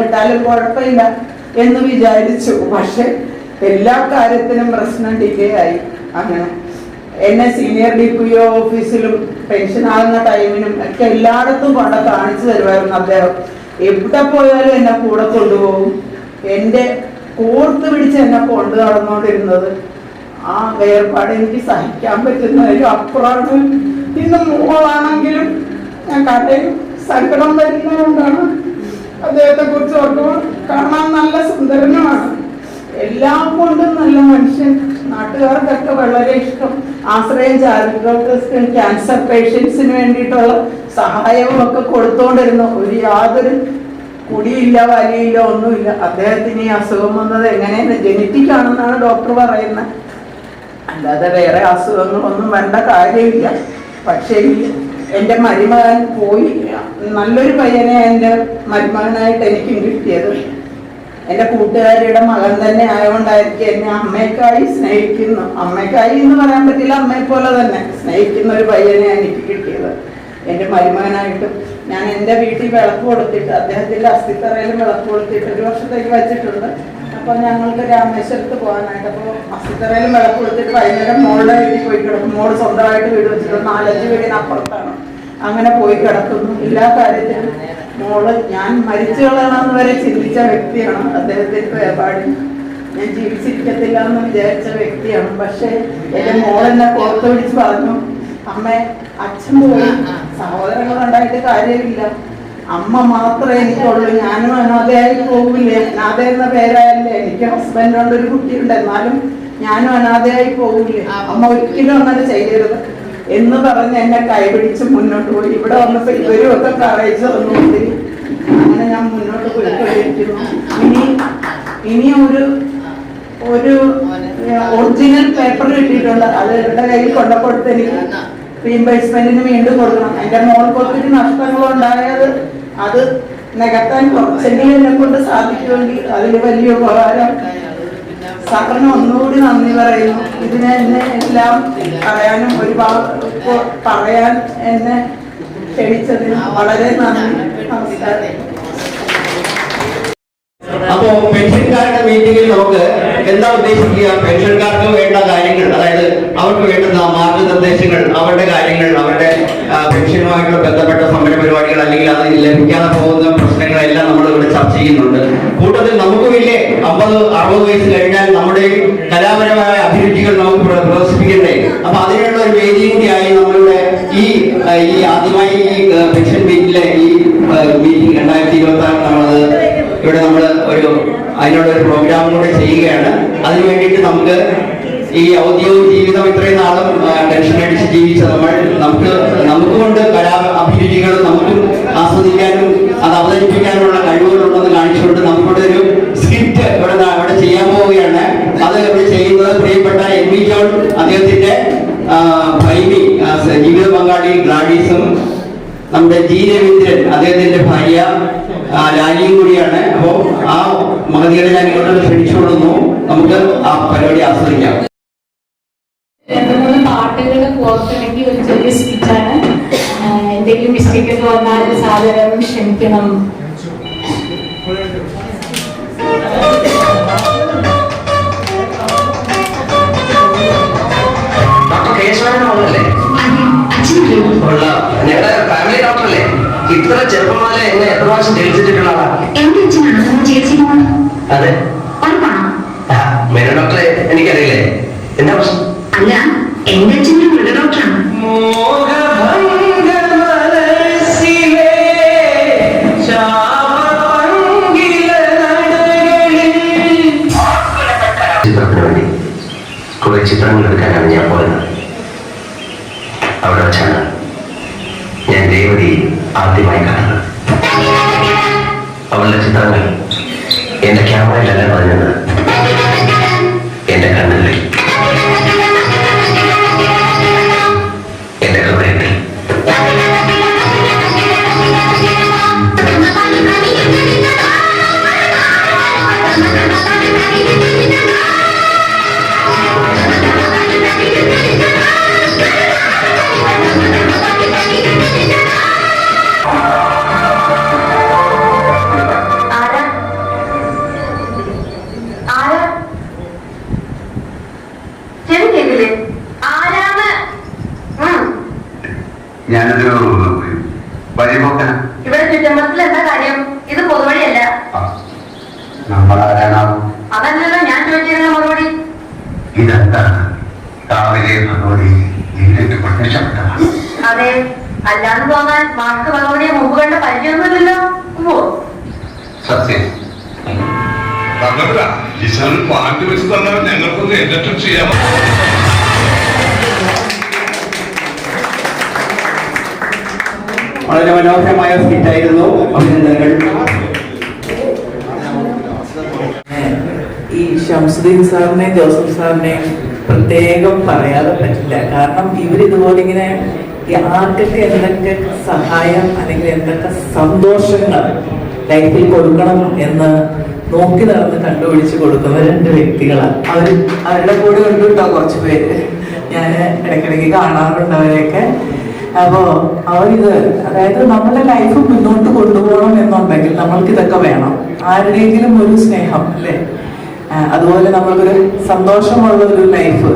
ഇട്ടാലും കുഴപ്പമില്ല എന്ന് വിചാരിച്ചു. പക്ഷെ എല്ലാ കാര്യത്തിനും പ്രശ്നം ഡിലേ ആയി. അങ്ങനെ എന്നെ സീനിയർ DPO ഓഫീസിലും പെൻഷൻ ആകുന്ന ടൈമിനും ഒക്കെ എല്ലായിടത്തും കൊണ്ട് കാണിച്ചു തരുമായിരുന്നു അദ്ദേഹം. എവിടെ പോയാലും എന്നെ കൂടെ കൊണ്ടുപോകും. എൻ്റെ കോർത്ത് പിടിച്ച് എന്നെ കൊണ്ടു നടന്നുകൊണ്ടിരുന്നത്. ആ വേർപാട് എനിക്ക് സഹിക്കാൻ പറ്റുന്നതിലും അപ്പുറമാണ്. ഇന്ന് മോളാണെങ്കിലും ഞാൻ കടയും സങ്കടം വരുന്നതുകൊണ്ടാണ് അദ്ദേഹത്തെ കുറിച്ച് ഓർക്കുമ്പോൾ. കാണാൻ നല്ല സുന്ദരനുമാണ്, എല്ലാം കൊണ്ടും നല്ല മനുഷ്യൻ. നാട്ടുകാർക്കൊക്കെ വളരെ ഇഷ്ടം. ആശ്രയം ചാരിറ്റബിൾ ക്യാൻസർ പേഷ്യൻസിന് വേണ്ടിയിട്ടുള്ള സഹായവും ഒക്കെ കൊടുത്തോണ്ടിരുന്നു. യാതൊരു കുടിയില്ല, വലിയില്ല, ഒന്നുമില്ല. അദ്ദേഹത്തിന് ഈ അസുഖം വന്നത് എങ്ങനെയാണ് ജനറ്റിക് ആണെന്നാണ് ഡോക്ടർ പറയുന്നത്. അല്ലാതെ വേറെ അസുഖങ്ങളൊന്നും വേണ്ട കാര്യമില്ല. പക്ഷേ എൻ്റെ മരുമകൻ പോയി. നല്ലൊരു പയ്യനെ എൻ്റെ മരുമകനായിട്ട് എനിക്കും കിട്ടിയത്. എൻ്റെ കൂട്ടുകാരിയുടെ മകൻ തന്നെ ആയതുകൊണ്ടായിരിക്കും എന്നെ അമ്മയ്ക്കായി സ്നേഹിക്കുന്നു. അമ്മയ്ക്കായി എന്ന് പറയാൻ പറ്റില്ല, അമ്മയെ പോലെ തന്നെ സ്നേഹിക്കുന്ന ഒരു പയ്യനെ എനിക്ക് കിട്ടിയത് എൻ്റെ മരുമകനായിട്ട്. ഞാൻ എൻ്റെ വീട്ടിൽ വിളക്ക് കൊടുത്തിട്ട്, അദ്ദേഹത്തിൻ്റെ അസ്ഥിത്തറയിലും വിളക്ക് കൊടുത്തിട്ട് 1 വർഷത്തേക്ക് വെച്ചിട്ടുണ്ട്. അപ്പോൾ ഞങ്ങൾക്ക് രാമേശ്വരത്ത് പോകാനായിട്ട്, അപ്പോൾ അസ്ഥിത്തറയിലും വിളക്ക് കൊടുത്തിട്ട് വൈകുന്നേരം മോളുടെ വീട്ടിൽ പോയി കിടക്കും. മോള് സ്വന്തമായിട്ട് വീട് വെച്ചിട്ടുണ്ട്, 4-5 വീടിനപ്പുറത്താണ്. അങ്ങനെ പോയി കിടക്കുന്നു. എല്ലാ കാര്യത്തിലും മോള് ഞാൻ മരിച്ചു കളയണമെന്ന് വരെ ചിന്തിച്ച വ്യക്തിയാണ്. അദ്ദേഹത്തിന്റെ വേർപാടിൽ ഞാൻ ജീവിച്ചിരിക്കത്തില്ല എന്ന് വിചാരിച്ച വ്യക്തിയാണ്. പക്ഷെ എൻ്റെ മോളെന്നെ പുറത്ത് പിടിച്ച് പറഞ്ഞു, അമ്മേ അച്ഛൻ പോയി, സഹോദരങ്ങൾ ഉണ്ടായിട്ട് കാര്യമില്ല, അമ്മ മാത്രമേ എനിക്കുള്ളൂ. ഞാനും അനാഥയായി പോകില്ലേ. അനാഥ എന്ന പേരായല്ലേ. എനിക്ക് ഹസ്ബൻഡുണ്ട്, ഒരു കുട്ടിയുണ്ട്, എന്നാലും ഞാനും അനാഥയായി പോകില്ലേ. അമ്മ ഒരിക്കലും അങ്ങനെ ചെയ്യരുത് എന്ന് പറഞ്ഞ് എന്നെ കൈപിടിച്ച് മുന്നോട്ട് പോയി. ഇവിടെ വന്നപ്പോൾ ഇവരും ഒക്കെ കറയിച്ച് തന്നു. അങ്ങനെ ഞാൻ മുന്നോട്ട് പോയിക്കൊണ്ടിരിക്കുന്നു. ഇനി ഒരു ഒറിജിനൽ പേപ്പർ കിട്ടിയിട്ടുണ്ട്. അത് ഇവരുടെ കയ്യിൽ കൊണ്ടപ്പെടുത്ത് എനിക്ക് റീഇംബേഴ്സ്മെന്റിന് വീണ്ടും കൊടുക്കണം. എൻ്റെ മോൾക്ക് ഒത്തിരി നഷ്ടങ്ങളുണ്ടായത് അത് നികത്താൻ കുറച്ചെങ്കിലും എന്നെ കൊണ്ട് സാധിക്കുമെങ്കിൽ അതിൽ വലിയ ഉപകാരം. സാറിന് ഒന്നുകൂടി നന്ദി പറയുന്നു. ഇതിനെ എന്നെ എല്ലാം പറയാനും ഒരുപാട് പറയാൻ എന്നെ ക്ഷണിച്ചതിന് വളരെ നന്ദി. നമസ്കാരം. അപ്പോ പെൻഷൻകാരുടെ മീറ്റിംഗിൽ നമുക്ക് എന്താ ഉദ്ദേശിക്കുക? പെൻഷൻകാർക്ക് വേണ്ട കാര്യങ്ങൾ, അതായത് അവർക്ക് വേണ്ടുന്ന മാർഗനിർദ്ദേശങ്ങൾ, അവരുടെ കാര്യങ്ങൾ, അവരുടെ പെൻഷനുമായിട്ടുള്ള ബന്ധപ്പെട്ട സമര പരിപാടികൾ, അല്ലെങ്കിൽ അത് ലഭിക്കാതെ പോകുന്ന പ്രശ്നങ്ങളെല്ലാം നമ്മൾ ഇവിടെ ചർച്ച ചെയ്യുന്നുണ്ട്. കൂട്ടത്തിൽ നമുക്കുമില്ലേ 50-60 വയസ്സ് കഴിഞ്ഞാൽ നമ്മുടെ കലാപരമായ അഭിരുചികൾ നമുക്ക് പ്രദർശിപ്പിക്കണ്ടേ? അപ്പൊ അതിനുള്ള ഒരു വേദി കൂടിയായി നമ്മളുടെ ഈ ആദ്യമായി ഈ പെൻഷൻ മീറ്റിലെ ഈ മീറ്റിംഗ് 2026 ഇവിടെ നമ്മൾ അതിനുള്ള ഒരു പ്രോഗ്രാം കൂടെ ചെയ്യുകയാണ്. അതിനു വേണ്ടിയിട്ട് നമുക്ക് ഈ ഔദ്യോഗിക ജീവിതം ഇത്രയും നാളും ടെൻഷൻ അടിച്ച് ജീവിച്ച നമുക്ക് കൊണ്ട് കലാ അഭിരുചികൾ നമുക്കും ആസ്വദിക്കാനും അത് അവതരിപ്പിക്കാനുള്ള കഴിവുകളുണ്ടെന്ന് കാണിച്ചുകൊണ്ട് നമുക്കിവിടെ ഒരു സ്ക്രിപ്റ്റ് ഇവിടെ ചെയ്യാൻ പോവുകയാണ്. അത് ഇവിടെ ചെയ്യുന്നത് പ്രിയപ്പെട്ട എം.വി. ജോൺ, അദ്ദേഹത്തിന്റെ ഭൈമി ജീവിത പങ്കാളി ഗ്ലാഡീസും നമ്മുടെ ജി രവീന്ദ്രൻ അദ്ദേഹത്തിന്റെ ഭാര്യ ലാലിയും കൂടിയാണ്. അപ്പോ ആ മഹതികളെ ഞാൻ ഇങ്ങോട്ട് ക്ഷണിച്ചുകൊള്ളുന്നു. നമുക്ക് ആ പരിപാടി ആസ്വദിക്കാം. 2-3 പാട്ടുകൾ പുറത്തിറങ്ങി ഒരു ചെറിയ സ്പീച്ചാണ്. എന്തെങ്കിലും മിസ്റ്റേക്ക് ഒക്കെ വന്നാൽ സാധാരണ ക്ഷമിക്കണം. ഞങ്ങളുടെ ഫാമിലി ഡോക്ടറല്ലേ? ഇത്ര ചെറുപ്പം മുതലേ എന്നെ എത്ര പ്രാവശ്യം ചികിത്സിച്ചിട്ടുള്ളതാ? അതെ, മേനോ ഡോക്ടറെ എനിക്കറിയില്ലേ. എന്താ പ്രശ്നം? അല്ല, എന്റെ അച്ഛനും മൃഗ ഡോക്ടറാണ്. ചിത്രത്തിന് വേണ്ടി കുറെ ചിത്രങ്ങൾ എടുക്കാനാണ് ഞാൻ പോയത്. അവിടെ വെച്ചാണ് ഞാൻ രേവതി ആദ്യമായി കണ്ടത്. അവളുടെ ചിത്രങ്ങൾ എന്റെ ക്യാമറയിലല്ല പറഞ്ഞത്, എന്റെ കണ്ണുകളിൽ, എന്റെ ഹൃദയത്തിൽ. ഞാനൊരു വഴിപോക്കന. ഇവിടെ ചുറ്റമ്പലത്തിൽ എന്താ കാര്യം? ഇത് പൊതുവഴിയല്ല. നമ്മളാരാണാവും? അതല്ലല്ലോ ഞാൻ ചോദിച്ചിരുന്ന മറുപടി. ഇതെന്താണ് രാവിലെ മറുപടി? ഇതിന്റെ പ്രത്യക്ഷപ്പെട്ടതാണ്. അതെ, അല്ലാന്ന് തോന്നാൻ മാർക്ക് മറുപടിയെ മുമ്പ് കണ്ട പരിചയമൊന്നുമില്ലല്ലോ. സത്യം. പാട്ട് വെച്ച് തന്നാൽ ഞങ്ങൾക്കൊന്ന് എന്റർടൈൻ ചെയ്യാം. വളരെ മനോഹരമായ സ്കിറ്റായിരുന്നു. അഭിനന്ദനങ്ങൾ. ഈ ഷംസുദ്ദീൻ സാറിനെ ജോസഫ് സാറിനെ പ്രത്യേകം പറയാതെ പറ്റില്ല. കാരണം ഇവരിതുപോലെ ഇങ്ങനെ ആർക്കൊക്കെ എന്തൊക്കെ സഹായം അല്ലെങ്കിൽ എന്തൊക്കെ സന്തോഷങ്ങൾ ലൈഫിൽ കൊടുക്കണം എന്ന് നോക്കി നടന്ന് കണ്ടുപിടിച്ച് കൊടുക്കുന്ന 2 വ്യക്തികളാണ്. അവരുടെ കൂടെ കൊണ്ടുണ്ടോ കുറച്ച് പേര്. ഞാൻ ഇടയ്ക്കിടയ്ക്ക് കാണാറുണ്ട് അവരെയൊക്കെ. അപ്പോൾ അവരിത്, അതായത് നമ്മുടെ ലൈഫ് മുന്നോട്ട് കൊണ്ടുപോകണം എന്നുണ്ടെങ്കിൽ നമ്മൾക്ക് ഇതൊക്കെ വേണം. ആരുടെയെങ്കിലും ഒരു സ്നേഹം അല്ലേ, അതുപോലെ നമ്മൾക്കൊരു സന്തോഷമുള്ള ഒരു ലൈഫ്,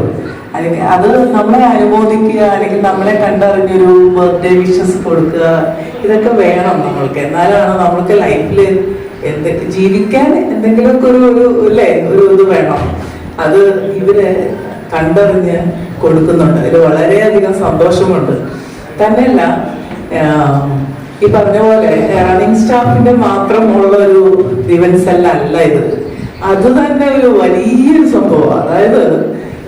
അല്ലെങ്കിൽ അത് നമ്മളെ അനുമോദിക്കുക, അല്ലെങ്കിൽ നമ്മളെ കണ്ടറിഞ്ഞൊരു ബർത്ത്ഡേ വിഷസ് കൊടുക്കുക, ഇതൊക്കെ വേണം നമ്മൾക്ക്. എന്നാലാണ് നമ്മൾക്ക് ലൈഫിൽ എന്തൊക്കെ ജീവിക്കാൻ എന്തെങ്കിലുമൊക്കെ ഒരു അല്ലേ ഒരു ഇത് വേണം. അത് ഇവര് കണ്ടറിഞ്ഞ് കൊടുക്കുന്നുണ്ട്. അതിൽ വളരെയധികം സന്തോഷമുണ്ട്. തന്നെയല്ല, ഈ പറഞ്ഞ പോലെ റണ്ണിങ് സ്റ്റാഫിന്റെ മാത്രമുള്ള ഒരു ഗ്രീവൻസ് അല്ല ഇത്. അത് തന്നെ ഒരു വലിയൊരു സംഭവമാണ്. അതായത്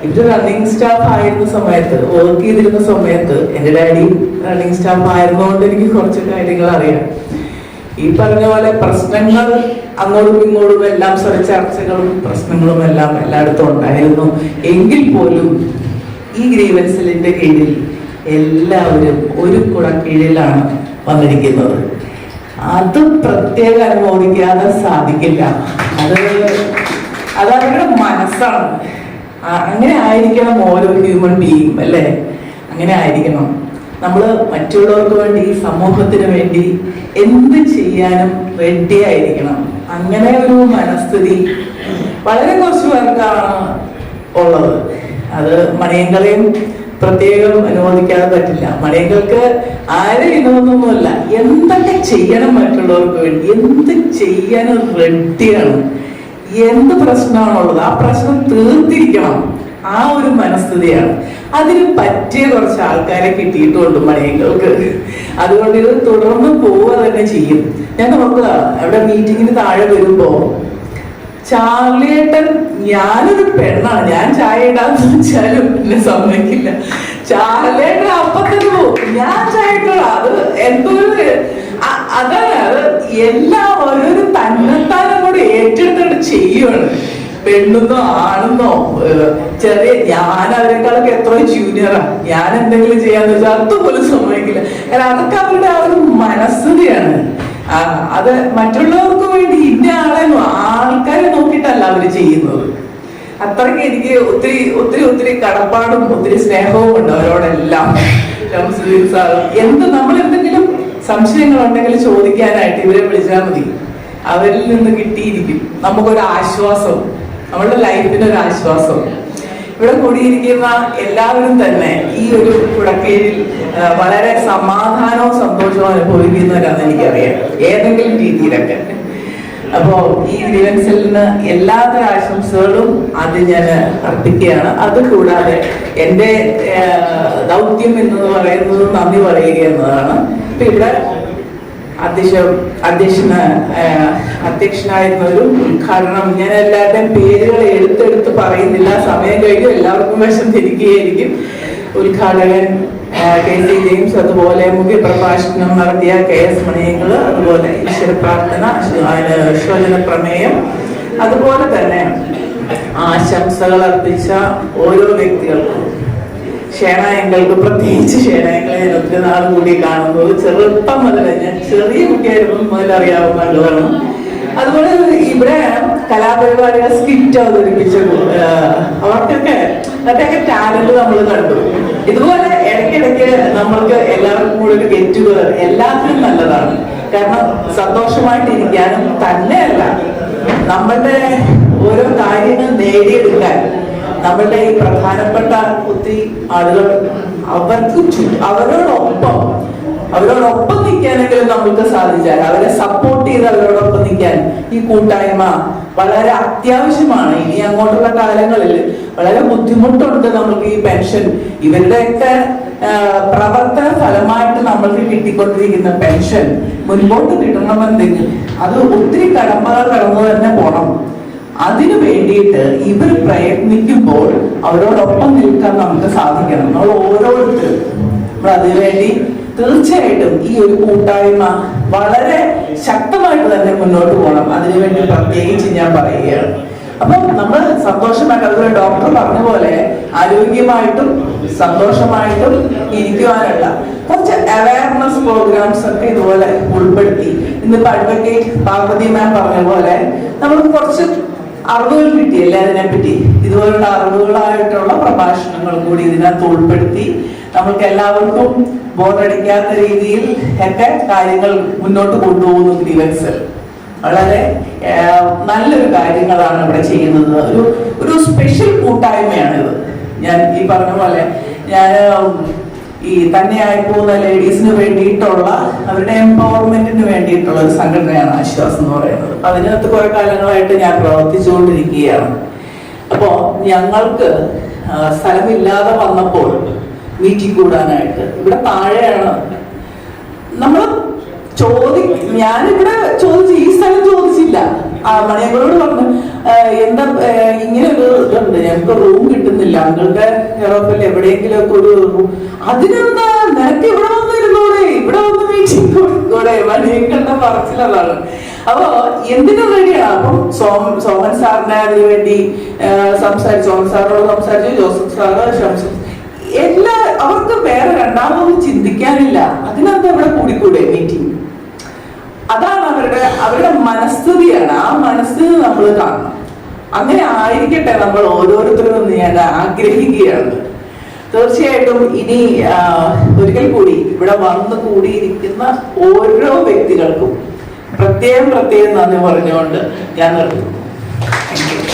ഇവര് റണ്ണിങ് സ്റ്റാഫ് ആയിരുന്ന സമയത്ത്, വർക്ക് ചെയ്തിരുന്ന സമയത്ത്, എൻ്റെ ഡാഡി റണ്ണിങ് സ്റ്റാഫ് ആയിരുന്നതുകൊണ്ട് എനിക്ക് കുറച്ച് കാര്യങ്ങൾ അറിയാം. ഈ പറഞ്ഞ പോലെ പ്രശ്നങ്ങൾ അങ്ങോട്ടും ഇങ്ങോട്ടും എല്ലാം ചർച്ചകളും പ്രശ്നങ്ങളും എല്ലാം എല്ലായിടത്തും ഉണ്ടായിരുന്നു. എങ്കിൽ പോലും ഈ ഗ്രീവൻസിലിന്റെ കീഴിൽ എല്ലാവരും ഒരു കുട കീഴിലാണ് വന്നിരിക്കുന്നത്. അത് പ്രത്യേകം അനുമോദിക്കാതെ സാധിക്കില്ല. അത് അവരുടെ മനസ്സാണ്. അങ്ങനെ ആയിരിക്കണം ഓരോ ഹ്യൂമൻ ബീയിങ്, അല്ലേ? അങ്ങനെ ആയിരിക്കണം. നമ്മൾ മറ്റുള്ളവർക്ക് വേണ്ടി, സമൂഹത്തിന് വേണ്ടി എന്ത് ചെയ്യാനും റെഡി ആയിരിക്കണം. അങ്ങനെ ഒരു മനസ്ഥിതി വളരെ കുറച്ച് പേർക്കാണ് ഉള്ളത്. അത് മണിയങ്കളെയും പ്രത്യേകം അനുവദിക്കാതെ പറ്റില്ല. മണിയങ്ങൾക്ക് ആരും ഇതൊന്നുമല്ല, എന്തൊക്കെ ചെയ്യണം മറ്റുള്ളവർക്ക് വേണ്ടി, എന്ത് ചെയ്യാനും റെഡിയാണ്. എന്ത് പ്രശ്നമാണുള്ളത് ആ പ്രശ്നം തീർത്തിരിക്കണം. ആ ഒരു മനസ്ഥിതിയാണ്. അതിന് പറ്റിയ കുറച്ച് ആൾക്കാരെ കിട്ടിയിട്ടുള്ളൂ മണിയങ്ങൾക്ക്. അതുകൊണ്ട് ഇത് തുടർന്ന് പോവുക തന്നെ ചെയ്യും. ഞാൻ നോക്കുക, അവിടെ മീറ്റിങ്ങിന് താഴെ വരുമ്പോ ചാർലിയേട്ടൻ, ഞാനൊരു പെണ്ണാണ്, ഞാൻ ചായ ഇടാന്ന് വെച്ചാലും എന്നെ സമ്മതിക്കില്ല. ചാർലിയേട്ടൻ അപ്പത്തന്നെ പോവും, ഞാൻ ചായ ഇട്ടോളാം. അത് എന്തോ അതാണ്. അത് എല്ലാം ഓരോരു തന്നെത്താനും കൂടെ ഏറ്റെടുത്തിട്ട് ചെയ്യുവാണ്. പെണ്ണെന്നോ ആണെന്നോ ചെറിയ, ഞാൻ അവരെക്കാളൊക്കെ എത്രയോ ജൂനിയറാ. ഞാൻ എന്തെങ്കിലും ചെയ്യാന്ന് വെച്ചാൽ അതുപോലും സമ്മതിക്കില്ല. കാരണം അതൊക്കെ അവരുടെ ആ ഒരു മനസ്ഥിതിയാണ്. അത് മറ്റുള്ളവർക്ക് വേണ്ടി ഇന്ന ആൾക്കാരെ നോക്കിയിട്ടല്ല അവര് ചെയ്യുന്നത്. അത്രയ്ക്ക് എനിക്ക് ഒത്തിരി ഒത്തിരി ഒത്തിരി കടപ്പാടും ഒത്തിരി സ്നേഹവും ഉണ്ട് അവരോടെല്ലാം. നമ്മൾ എന്തെങ്കിലും സംശയങ്ങൾ ഉണ്ടെങ്കിൽ ചോദിക്കാനായിട്ട് ഇവരെ വിളിച്ചാൽ മതി. അവരിൽ നിന്ന് കിട്ടിയിരിക്കും നമുക്കൊരു ആശ്വാസം, നമ്മളുടെ ലൈഫിനൊരു ആശ്വാസം. ഇവിടെ കൂടിയിരിക്കുന്ന എല്ലാവരും തന്നെ ഈ ഒരു കുടക്കീഴിൽ വളരെ സമാധാനവും സന്തോഷവും അനുഭവിക്കുന്നവരാണെന്ന് എനിക്കറിയാം, ഏതെങ്കിലും രീതിയിലൊക്കെ. അപ്പോ ഈ ഗ്രീവൻസിലിന് എല്ലാതര ആശംസകളും അത് ഞാൻ അർപ്പിക്കുകയാണ്. അതുകൂടാതെ എൻ്റെ ദൗത്യം എന്ന് പറയുന്നത് നന്ദി പറയുക എന്നതാണ്. ഇപ്പൊ ഇവിടെ അധ്യക്ഷനായിരുന്ന ഒരു ഉദ്ഘാടനം, ഞാൻ എല്ലാവരുടെയും പേരുകൾ എടുത്തെടുത്ത് പറയുന്നില്ല, സമയം കഴിഞ്ഞു, എല്ലാവർക്കും വിഷം തിരിക്കുകയായിരിക്കും. ഉദ്ഘാടകൻ KC ജെയിംസ്, അതുപോലെ മുഖ്യപ്രഭാഷണം നടത്തിയ KS മണിയങ്ങൾ, അതുപോലെ ഈശ്വര പ്രാർത്ഥന, ശോചന പ്രമേയം, അതുപോലെ തന്നെ ആശംസകൾ അർപ്പിച്ച ഓരോ വ്യക്തികൾക്കും, ഷേണായങ്ങൾക്ക്, പ്രത്യേകിച്ച് ഷേണായങ്ങളെ ഞാൻ ഒത്തിരി നാൾ കൂടി കാണുന്നത്, ചെറുപ്പം മുതൽ, ഞാൻ ചെറിയ കുട്ടിയായിരുന്നു മുതൽ അറിയാവുന്ന ആളുകളാണ്. അതുപോലെ ഇവിടെ കലാപരിപാടികൾ സ്കിറ്റ് അവതരിപ്പിച്ച അവർക്കൊക്കെ ടാലന്റ് നമ്മൾ കണ്ടു. ഇതുപോലെ ഇടയ്ക്കിടയ്ക്ക് നമ്മൾക്ക് എല്ലാവർക്കും കൂടെ ഒരു ഗെറ്റ് ടുഗദർ എല്ലാത്തിനും നല്ലതാണ്. കാരണം സന്തോഷമായിട്ടിരിക്കാനും തന്നെയല്ല, നമ്മളുടെ ഓരോ കാര്യങ്ങൾ നേടിയെടുക്കാൻ നമ്മളുടെ ഈ പ്രധാനപ്പെട്ട ഒത്തിരി ആളുകൾ അവരോടൊപ്പം നിൽക്കാനെങ്കിലും നമുക്ക് സാധിച്ചാൽ, അവരെ സപ്പോർട്ട് ചെയ്ത് അവരോടൊപ്പം നിൽക്കാൻ ഈ കൂട്ടായ്മ വളരെ അത്യാവശ്യമാണ്. ഇനി അങ്ങോട്ടുള്ള കാലങ്ങളിൽ വളരെ ബുദ്ധിമുട്ടുണ്ട് നമുക്ക് ഈ പെൻഷൻ, ഇവരുടെയൊക്കെ പ്രവർത്തന ഫലമായിട്ട് നമ്മൾക്ക് കിട്ടിക്കൊണ്ടിരിക്കുന്ന പെൻഷൻ മുൻപോട്ട് കിട്ടണമെന്നെങ്കിൽ അത് ഒത്തിരി കടമ്പകൾ കടന്നു തന്നെ പോകണം. അതിനു വേണ്ടിയിട്ട് ഇവർ പ്രയത്നിക്കുമ്പോൾ അവരോടൊപ്പം നിൽക്കാൻ നമുക്ക് സാധിക്കണം. നമ്മൾ ഓരോരുത്തരും നമ്മൾ അതിനുവേണ്ടി തീർച്ചയായിട്ടും ഈ ഒരു കൂട്ടായ്മ വളരെ ശക്തമായിട്ട് തന്നെ മുന്നോട്ട് പോകണം. അതിനുവേണ്ടി പ്രത്യേകിച്ച് ഞാൻ പറയുകയാണ്. അപ്പം നമ്മൾ സന്തോഷമായിട്ട്, അതുപോലെ ഡോക്ടർ പറഞ്ഞ പോലെ ആരോഗ്യമായിട്ടും സന്തോഷമായിട്ടും ഇരിക്കുവാനുള്ള കുറച്ച് അവയർനെസ് പ്രോഗ്രാംസ് ഒക്കെ ഇതുപോലെ ഉൾപ്പെടുത്തി, ഇന്നിപ്പോ അഡ്വക്കേറ്റ് പാർവതി മാം പറഞ്ഞ പോലെ നമുക്ക് കുറച്ച് അറിവുകൾ കിട്ടിയല്ലേ അതിനെപ്പറ്റി, ഇതുപോലുള്ള അറിവുകളായിട്ടുള്ള പ്രഭാഷണങ്ങൾ കൂടി ഇതിനകത്ത് ഉൾപ്പെടുത്തി നമുക്ക് എല്ലാവർക്കും ബോറടിക്കാത്ത രീതിയിൽ ഒക്കെ കാര്യങ്ങൾ മുന്നോട്ട് കൊണ്ടുപോകുന്നു. ഗ്രീവൻസ് വളരെ നല്ലൊരു കാര്യങ്ങളാണ് ഇവിടെ ചെയ്യുന്നത്. ഒരു സ്പെഷ്യൽ കൂട്ടായ്മയാണിത്. ഞാൻ ഈ പറഞ്ഞ പോലെ ഞാൻ ഈ തന്നെയായി പോകുന്ന ലേഡീസിന് വേണ്ടിയിട്ടുള്ള അവരുടെ എംപവർമെന്റിന് വേണ്ടിയിട്ടുള്ള ഒരു സംഘടനയാണ് ആശ്വാസം എന്ന് പറയുന്നത്. അതിനകത്ത് കുറെ കാലങ്ങളായിട്ട് ഞാൻ പ്രവർത്തിച്ചുകൊണ്ടിരിക്കുകയാണ്. അപ്പോ ഞങ്ങൾക്ക് സ്ഥലമില്ലാതെ വന്നപ്പോൾ മീറ്റിംഗ് കൂടാനായിട്ട് ഇവിടെ താഴെയാണ് നമ്മൾ ഞാനിവിടെ ചോദിച്ചു, ഈ സ്ഥലം ചോദിച്ചില്ല. മണിയങ്ങളോട് പറഞ്ഞു എന്താ ഇങ്ങനെ ഒരു ഇതുണ്ട്, ഞങ്ങൾക്ക് റൂം കിട്ടുന്നില്ല, അങ്ങളുടെ യൂറോപ്പിൽ എവിടെയെങ്കിലും ഒക്കെ ഒരു റൂം. അതിനെന്താ നിനക്ക് ഇവിടെ വന്നിരുന്നോടെ, ഇവിടെ വന്ന് മീറ്റിംഗ് കൂടെ മണിയങ്ങളുടെ പറച്ചിലാണ്. അപ്പൊ എന്തിനും റെഡിയാണ്. അപ്പം സോമൻ സാറിനെ അതിനു വേണ്ടി സംസാരിച്ചു, സോമൻ സാറിനോട് സംസാരിച്ചു, ജോസഫ് സാറ് അവർക്ക് വേറെ രണ്ടാമതൊന്നും ചിന്തിക്കാനില്ല. അതിനകത്ത് ഇവിടെ കൂടിക്കൂടെ മീറ്റിംഗ്. അതാണ് അവരുടെ മനസ്ഥിതിയാണ്. ആ മനസ്ഥിതി നമ്മൾ കാണണം. അങ്ങനെ ആയിരിക്കട്ടെ നമ്മൾ ഓരോരുത്തരും ഞാൻ ആഗ്രഹിക്കുകയാണ്. തീർച്ചയായിട്ടും ഇനി ഒരിക്കൽ കൂടി ഇവിടെ വന്ന് കൂടിയിരിക്കുന്ന ഓരോ വ്യക്തികൾക്കും പ്രത്യേകം നന്ദി പറഞ്ഞുകൊണ്ട് ഞാൻ നിർത്തുന്നു. Thank you.